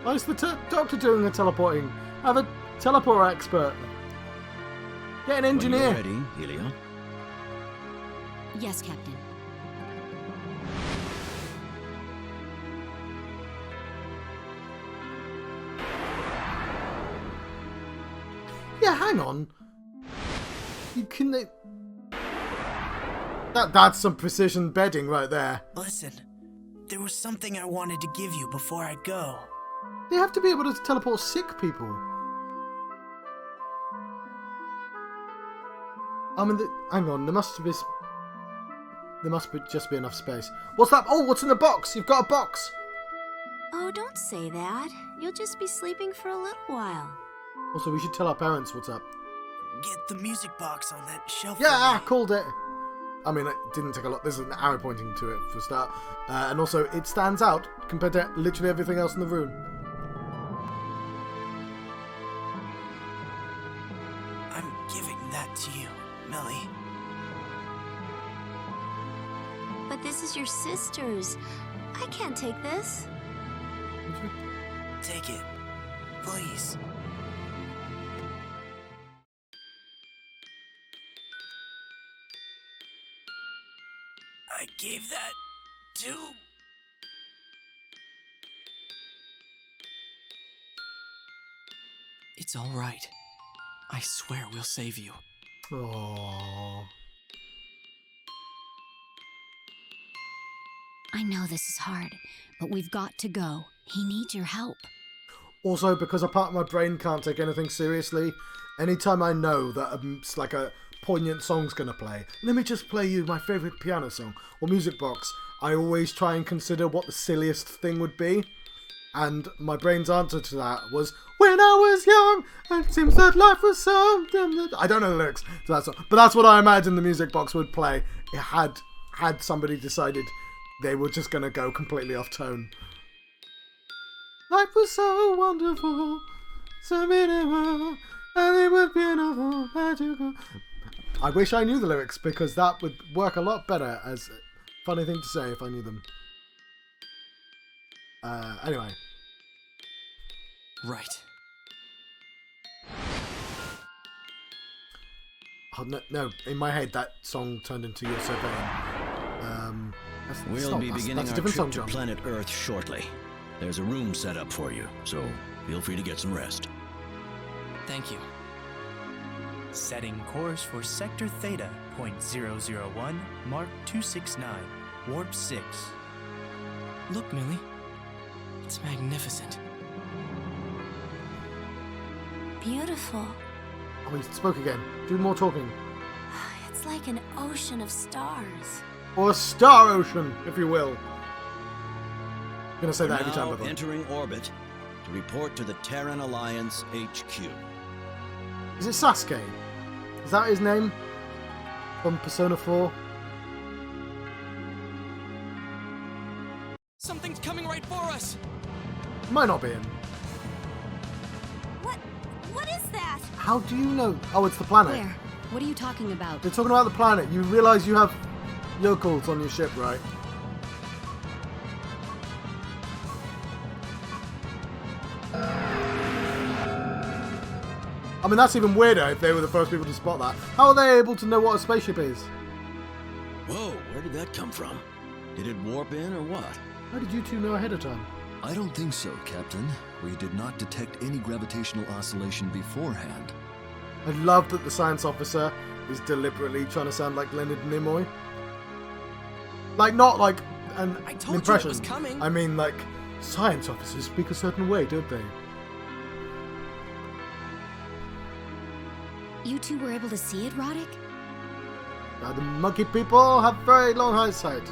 Why is the doctor doing the teleporting? Have a teleport expert. Get an engineer. When you're ready, Elia. Yes, Captain. Yeah, hang on. You can. That's some precision bedding right there. Listen, there was something I wanted to give you before I go. They have to be able to teleport sick people. I mean, hang on. There must be There must just be enough space. What's that? Oh, what's in the box? You've got a box. Oh, don't say that. You'll just be sleeping for a little while. Also, we should tell our parents what's up. Get the music box on that shelf. Yeah, called it. I mean, it didn't take a lot. There's an arrow pointing to it for a start. And also, it stands out compared to literally everything else in the room. I'm giving that to you, Millie. But this is your sister's. I can't take this. Take it, please. I gave that to... It's all right. I swear we'll save you. Aww. I know this is hard, but we've got to go. He needs your help. Also, because a part of my brain can't take anything seriously, anytime I know that like a poignant song's gonna play, let me just play you my favourite piano song or music box, I always try and consider what the silliest thing would be. And my brain's answer to that was, when I was young, it seems that life was something that... I don't know the lyrics to that song, but that's what I imagine the music box would play. It had somebody decided they were just gonna go completely off tone. Life was so wonderful, so beautiful, and it was beautiful, magical. I wish I knew the lyrics, because that would work a lot better as a funny thing to say if I knew them. Anyway. Right. Oh, no, in my head that song turned into You're So Vain. We'll be beginning our trip song, to John. planet Earth shortly. There's a room set up for you, so feel free to get some rest. Thank you. Setting course for Sector Theta, point 001, Mark 269, Warp 6. Look, Millie. It's magnificent. Beautiful. Oh, he spoke again. Do more talking. It's like an ocean of stars. Or a star ocean, if you will. I'm gonna say that every time, by the way. Entering orbit to report to the Terran Alliance HQ. Is it Sasuke? Is that his name? From Persona 4? Something's coming right for us! Might not be him. What is that? How do you know? Oh, it's the planet. Where? What are you talking about? They're talking about the planet. You realise you have yokels on your ship, right? I mean, that's even weirder if they were the first people to spot that. How are they able to know what a spaceship is? Whoa, where did that come from? Did it warp in or what? How did you two know ahead of time? I don't think so, Captain. We did not detect any gravitational oscillation beforehand. I love that the science officer is deliberately trying to sound like Leonard Nimoy. Like, not like an I told impression. You it was coming. I mean, like, science officers speak a certain way, don't they? You two were able to see it, Roddick? The monkey people have very long eyesight.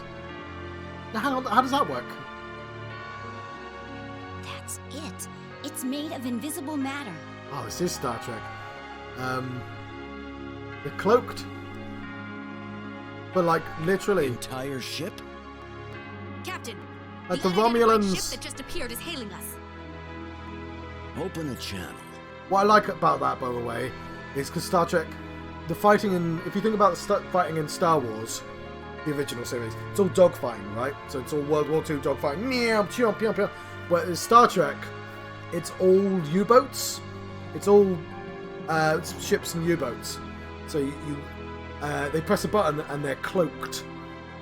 Now, hang on, how does that work? That's it. It's made of invisible matter. Oh, this is Star Trek. They're cloaked. But, like, literally. Entire ship? Captain, Like the unidentified Romulans. ship that just appeared is hailing us. Open a channel. What I like about that, by the way, is because Star Trek, the fighting in, if you think about the fighting in Star Wars, the original series, it's all dogfighting, right? So it's all World War II dogfighting. But in Star Trek, it's all U-boats. It's all ships and U-boats. So they press a button and they're cloaked,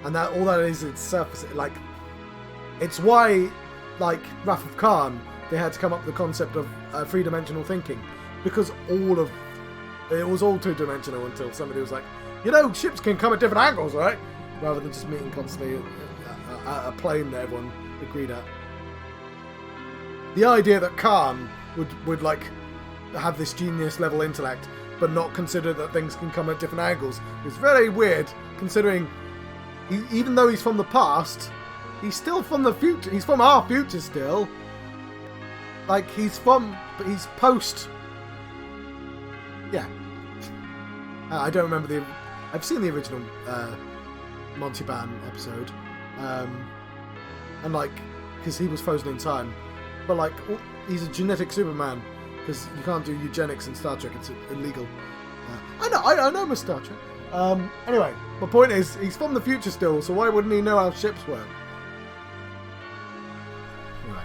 and that all that is, it's surface. Like, it's why, like Wrath of Khan, they had to come up with the concept of three-dimensional thinking, because it was all two-dimensional until somebody was like, you know, ships can come at different angles, right? Rather than just meeting constantly at a plane that everyone agreed at. The idea that Khan would like have this genius level intellect but not consider that things can come at different angles is very weird, considering even though he's from the past, he's still from the future. He's from our future still. Like, but he's post. Yeah. I don't remember I've seen the original Monty Python episode. And like, because he was frozen in time. But like, he's a genetic Superman. Because you can't do eugenics in Star Trek, it's illegal. I know my Star Trek. Anyway, my point is, he's from the future still, so why wouldn't he know how ships work? Anyway.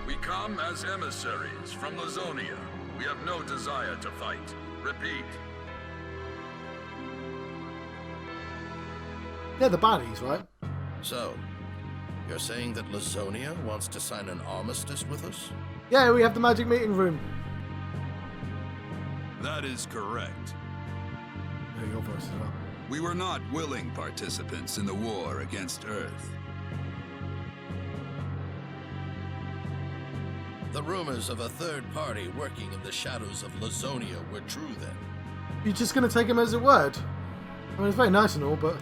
We come as emissaries from Lazonia. We have no desire to fight. Repeat. They're the baddies, right? So, you're saying that Lazonia wants to sign an armistice with us? Yeah, we have the magic meeting room. That is correct. Yeah, your voice as well. We were not willing participants in the war against Earth. The rumors of a third party working in the shadows of Lazonia were true then. You're just going to take him as a word? I mean, it's very nice and all, but...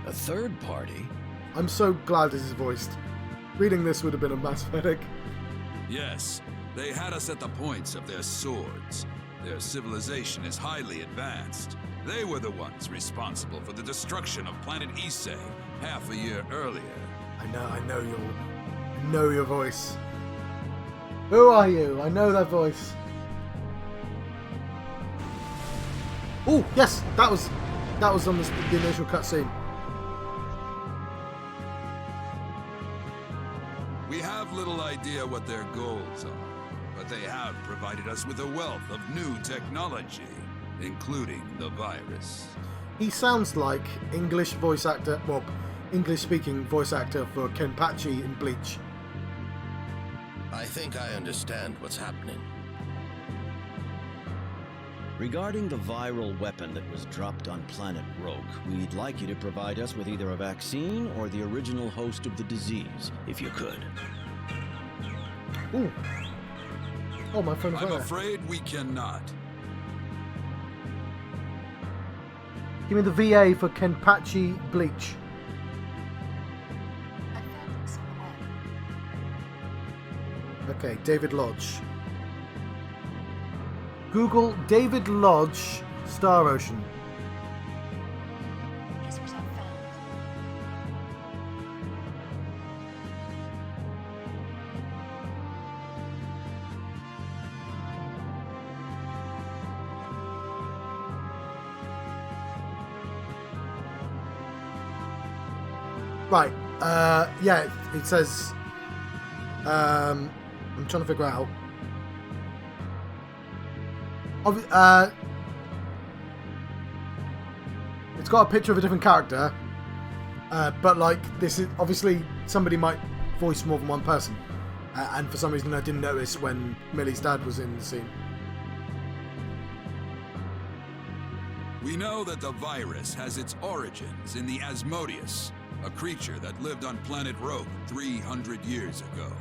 A third party? I'm so glad this is voiced. Reading this would have been a massive headache. Yes, they had us at the points of their swords. Their civilization is highly advanced. They were the ones responsible for the destruction of planet Issei half a year earlier. I know your voice. Who are you? I know that voice. Oh, yes, that was on the initial cutscene. We have little idea what their goals are, but they have provided us with a wealth of new technology, including the virus. He sounds like English speaking voice actor for Kenpachi in Bleach. I think I understand what's happening. Regarding the viral weapon that was dropped on planet Roke, we'd like you to provide us with either a vaccine or the original host of the disease, if you could. Ooh. Oh, my phone's I'm there. afraid we cannot. Give me the VA for Kenpachi Bleach. Okay, David Lodge. Google David Lodge, Star Ocean. Right, yeah, it says, I'm trying to figure out. It's got a picture of a different character, but like, this is obviously somebody might voice more than one person, and for some reason I didn't notice when Millie's dad was in the scene. We know that the virus has its origins in the Asmodeus, a creature that lived on planet Roke 300 years ago.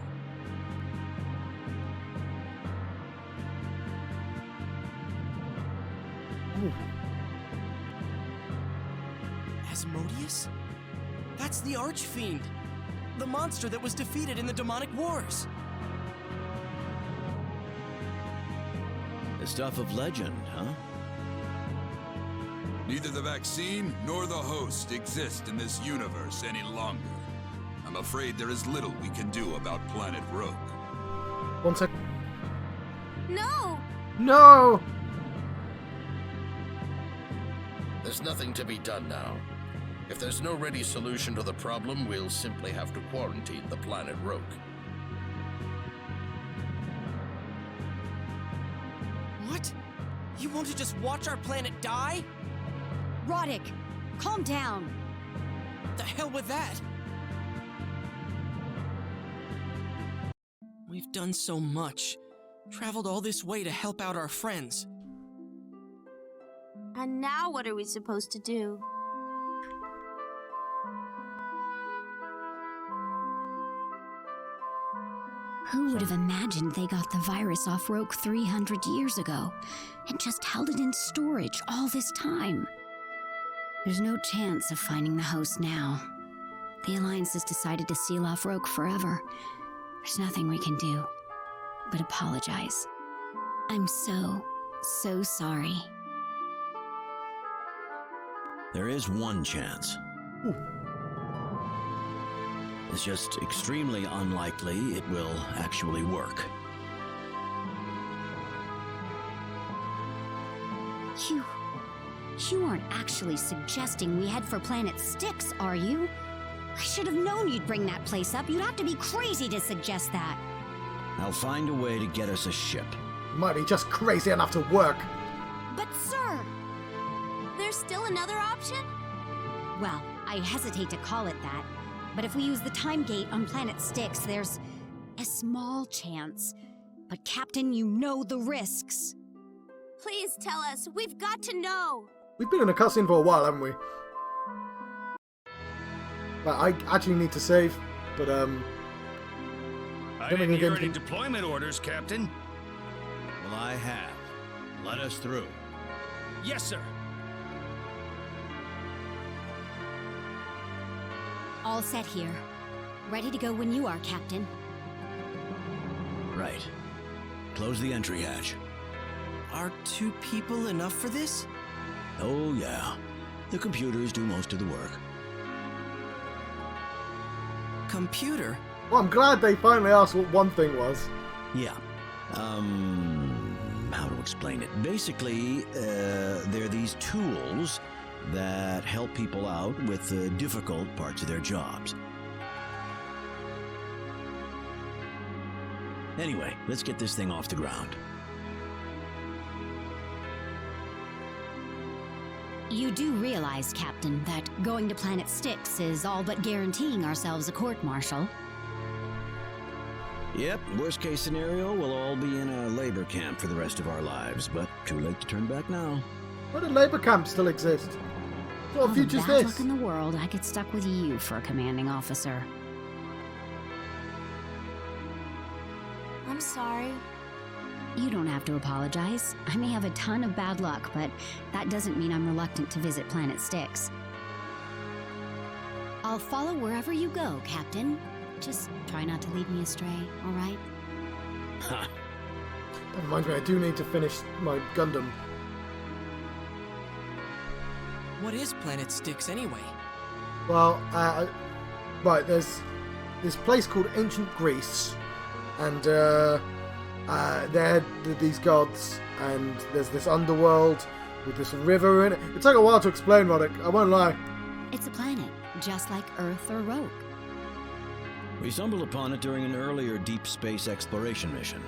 Ooh. Asmodeus? That's the Archfiend! The monster that was defeated in the demonic wars! The stuff of legend, huh? Neither the vaccine nor the host exist in this universe any longer. I'm afraid there is little we can do about planet Roke. 1 sec. No! No! There's nothing to be done now. If there's no ready solution to the problem, we'll simply have to quarantine the planet Roke. What? You want to just watch our planet die? Roddick, calm down. The hell with that? We've done so much. Traveled all this way to help out our friends. And now what are we supposed to do? Who would have imagined they got the virus off Roke 300 years ago and just held it in storage all this time? There's no chance of finding the host now. The Alliance has decided to seal off Roke forever. There's nothing we can do but apologize. I'm so sorry. There is one chance. Ooh. It's just extremely unlikely it will actually work. You aren't actually suggesting we head for Planet Styx, are you? I should have known you'd bring that place up. You'd have to be crazy to suggest that. I'll find a way to get us a ship. You might be just crazy enough to work. But sir, there's still another option? Well, I hesitate to call it that, but if we use the time gate on Planet Styx, there's a small chance. But Captain, you know the risks. Please tell us. We've got to know. We've been in a cutscene for a while, haven't we? But I actually need to save, but I didn't hear any deployment orders, Captain. Well, I have. Let us through. Yes, sir. All set here. Ready to go when you are, Captain. Right. Close the entry hatch. Are 2 people enough for this? Oh, yeah. The computers do most of the work. Computer? Well, I'm glad they finally asked what one thing was. Yeah. How to explain it? Basically, they're these tools that help people out with the difficult parts of their jobs. Anyway, let's get this thing off the ground. You do realize, Captain, that going to Planet Styx is all but guaranteeing ourselves a court-martial. Yep, worst case scenario, we'll all be in a labor camp for the rest of our lives, but too late to turn back now. Why do labor camps still exist? What future's bad this? luck in the world, I get stuck with you for a commanding officer. I'm sorry. You don't have to apologize. I may have a ton of bad luck, but that doesn't mean I'm reluctant to visit Planet Styx. I'll follow wherever you go, Captain. Just try not to lead me astray, all right? Ha! That reminds me, I do need to finish my Gundam. What is Planet Styx anyway? Well, right, there's this place called Ancient Greece, and they're these gods, and there's this underworld with this river in it. It took a while to explain, Roddick, I won't lie. It's a planet, just like Earth or Roke. We stumbled upon it during an earlier deep space exploration mission.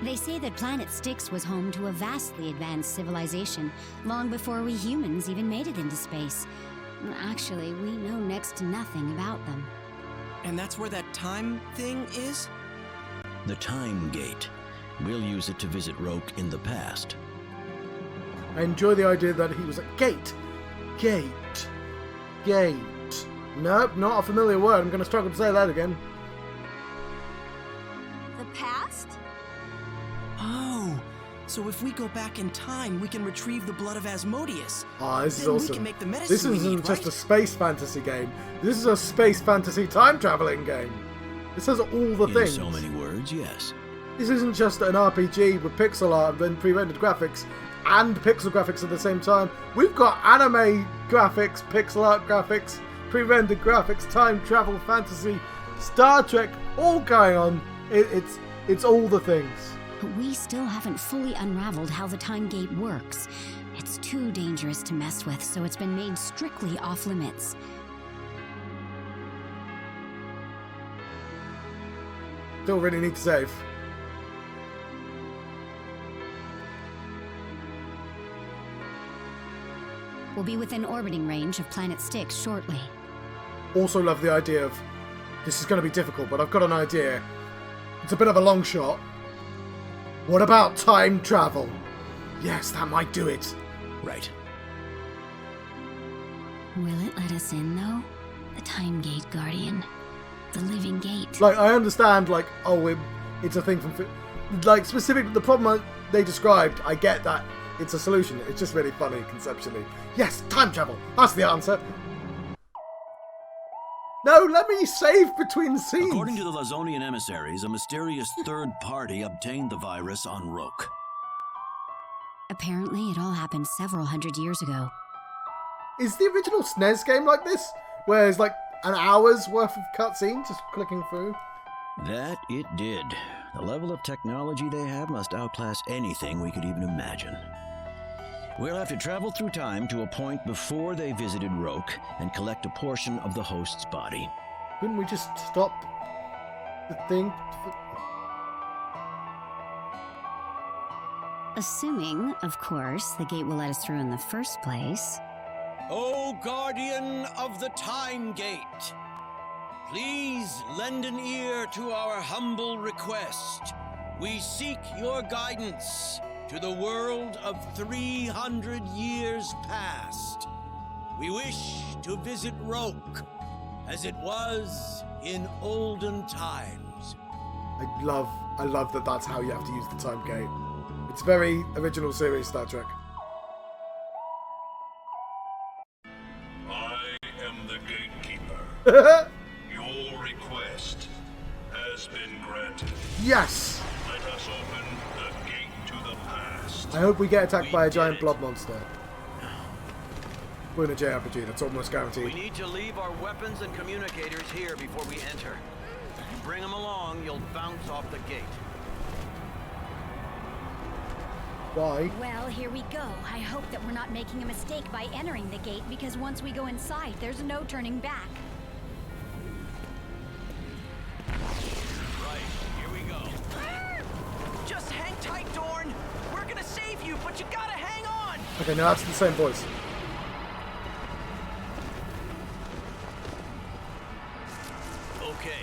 They say that Planet Styx was home to a vastly advanced civilization long before we humans even made it into space. Actually, we know next to nothing about them. And that's where that time thing is? The Time Gate. We'll use it to visit Roke in the past. I enjoy the idea that he was a gate. Nope, not a familiar word. I'm going to struggle to say that again. The past? Oh, so if we go back in time, we can retrieve the blood of Asmodeus. Ah, this is Then awesome. We can make the medicine This we isn't need, just right? a space fantasy game. This is a space fantasy time traveling game. This has all the In things. so many words, yes. This isn't just an RPG with pixel art and then pre-rendered graphics and pixel graphics at the same time. We've got anime graphics, pixel art graphics, pre-rendered graphics, time travel, fantasy, Star Trek, all going on. It's all the things. But we still haven't fully unraveled how the Time Gate works. It's too dangerous to mess with, so it's been made strictly off limits. Still really need to save. We'll be within orbiting range of Planet Styx shortly. Also love the idea of, this is going to be difficult, but I've got an idea. It's a bit of a long shot. What about time travel? Yes, that might do it. Right. Will it let us in, though? The Time Gate, Guardian. The living gate. Like, I understand, like, oh, it's a thing from... Like, specifically, the problem they described, I get that it's a solution. It's just really funny conceptually. Yes, time travel. That's the answer. No, let me save between scenes. According to the Lazonian emissaries, a mysterious third party obtained the virus on Roke. Apparently, it all happened several hundred years ago. Is the original SNES game like this? Where it's like an hour's worth of cutscene just clicking through? That it did. The level of technology they have must outclass anything we could even imagine. We'll have to travel through time to a point before they visited Roke and collect a portion of the host's body. Couldn't we just stop the thing? Assuming, of course, the gate will let us through in the first place. O Guardian of the Time Gate, please lend an ear to our humble request. We seek your guidance to the world of 300 years past. We wish to visit Roke as it was in olden times. I love that that's how you have to use the time gate. It's very original series Star Trek. I am the gatekeeper. Your request has been granted. Yes! Let us open the gate to the past. I hope we get attacked by a giant blob monster. We're in a JRPG, that's almost guaranteed. We need to leave our weapons and communicators here before we enter. If you bring them along, you'll bounce off the gate. Why? Well, here we go. I hope that we're not making a mistake by entering the gate, because once we go inside, there's no turning back. Right, here we go. Just hang tight, Dorn. We're gonna save you, but you gotta hang on. Okay, now that's the same voice. Okay.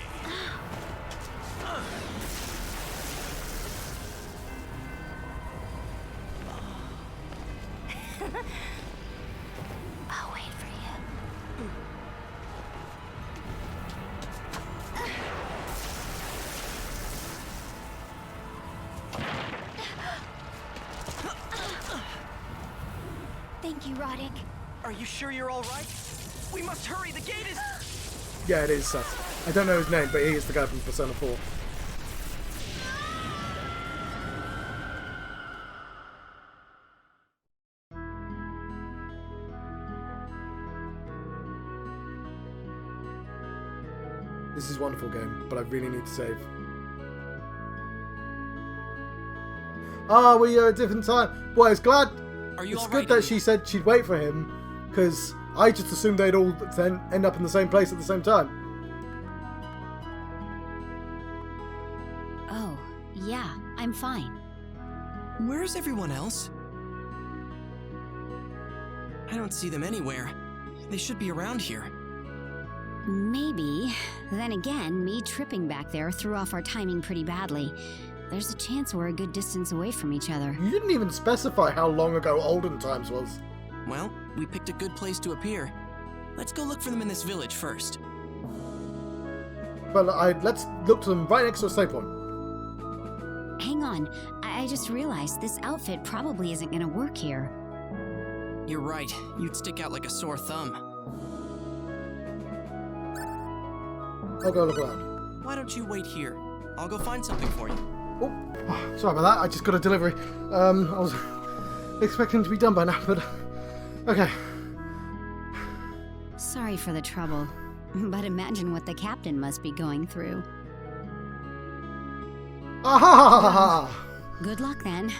I'll wait for you. Thank you, Roddick. Are you sure you're all right? We must hurry. The gate is... Yeah, it is Seth. I don't know his name, but he is the guy from Persona 4. This is a wonderful game, but I really need to save. Ah, we are at a different time. Boy, it's glad. It's good that she said she'd wait for him, because I just assumed they'd all then end up in the same place at the same time. Oh, yeah, I'm fine. Where's everyone else? I don't see them anywhere. They should be around here. Maybe. Then again, me tripping back there threw off our timing pretty badly. There's a chance we're a good distance away from each other. You didn't even specify how long ago olden times was. Well, we picked a good place to appear. Let's go look for them in this village first. But let's look to them right next to a save point. Hang on, I just realized this outfit probably isn't gonna work here. You're right, you'd stick out like a sore thumb. I'll go look around. Why don't you wait here? I'll go find something for you. Oh, sorry about that, I just got a delivery. I was expecting it to be done by now, but... Okay. Sorry for the trouble, but imagine what the captain must be going through. Ah! Good luck then.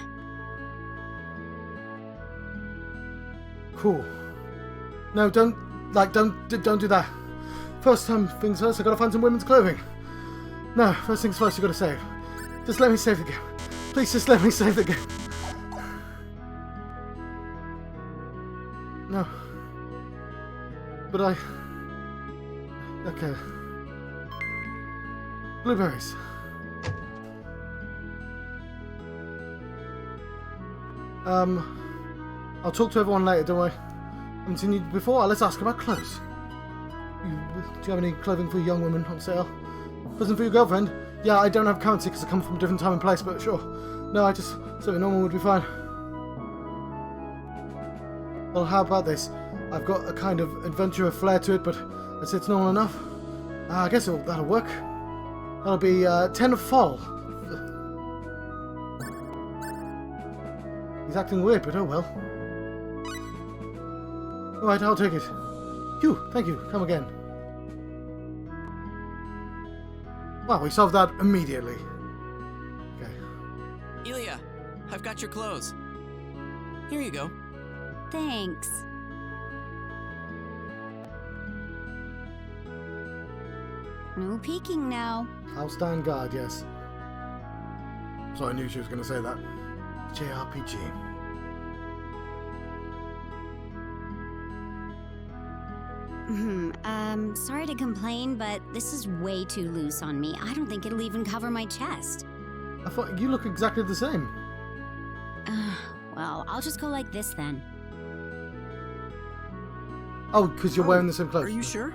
Cool. No, don't do that. First things first, I gotta find some women's clothing. No, first things first, you gotta save. Just let me save the game. Please just let me save the game. No. But okay. Blueberries. I'll talk to everyone later, don't worry. I haven't seen you before. Let's ask about clothes. Do you have any clothing for a young woman on sale? Present for your girlfriend? Yeah, I don't have currency because I come from a different time and place, but sure. No, I just... something normal would be fine. Well, how about this? I've got a kind of adventurer flair to it, but I'd say it's normal enough. I guess that'll work. That'll be 10 of fall. He's acting weird, but oh well. Alright, I'll take it. Phew, thank you. Come again. Well, we solved that immediately. Okay. Ilya, I've got your clothes. Here you go. Thanks. No peeking now. I'll stand guard, yes. So I knew she was going to say that. JRPG. Sorry to complain, but this is way too loose on me. I don't think it'll even cover my chest. I thought you look exactly the same. Well, I'll just go like this then. Oh, because you're wearing the same clothes. Are you sure?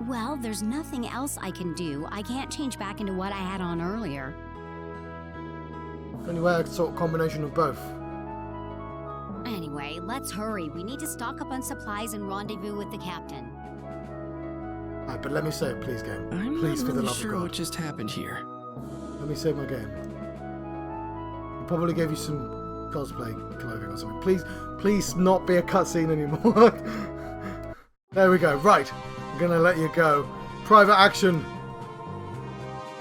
Well, there's nothing else I can do. I can't change back into what I had on earlier. Can you wear a sort of combination of both? Anyway, let's hurry. We need to stock up on supplies and rendezvous with the captain. Alright, but let me say it, please, game. I'm please, not for the really love sure of God. what just happened here. Let me save my game. He probably gave you some cosplay clothing or something. Please not be a cutscene anymore. There we go. Right. I'm going to let you go. Private action.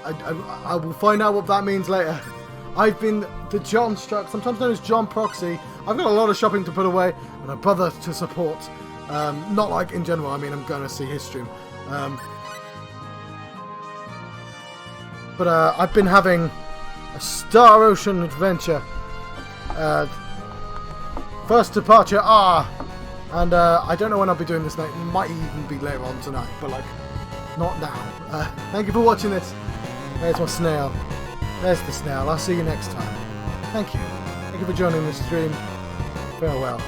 I will find out what that means later. I've been the John Struck, sometimes known as John Proxy. I've got a lot of shopping to put away and a brother to support. Not like in general, I mean, I'm going to see his stream. But I've been having a Star Ocean adventure. First departure, and I don't know when I'll be doing this next. It might even be later on tonight, but like, not now. Thank you for watching this. There's my snail. There's the snail. I'll see you next time. Thank you. Thank you for joining the stream. Farewell.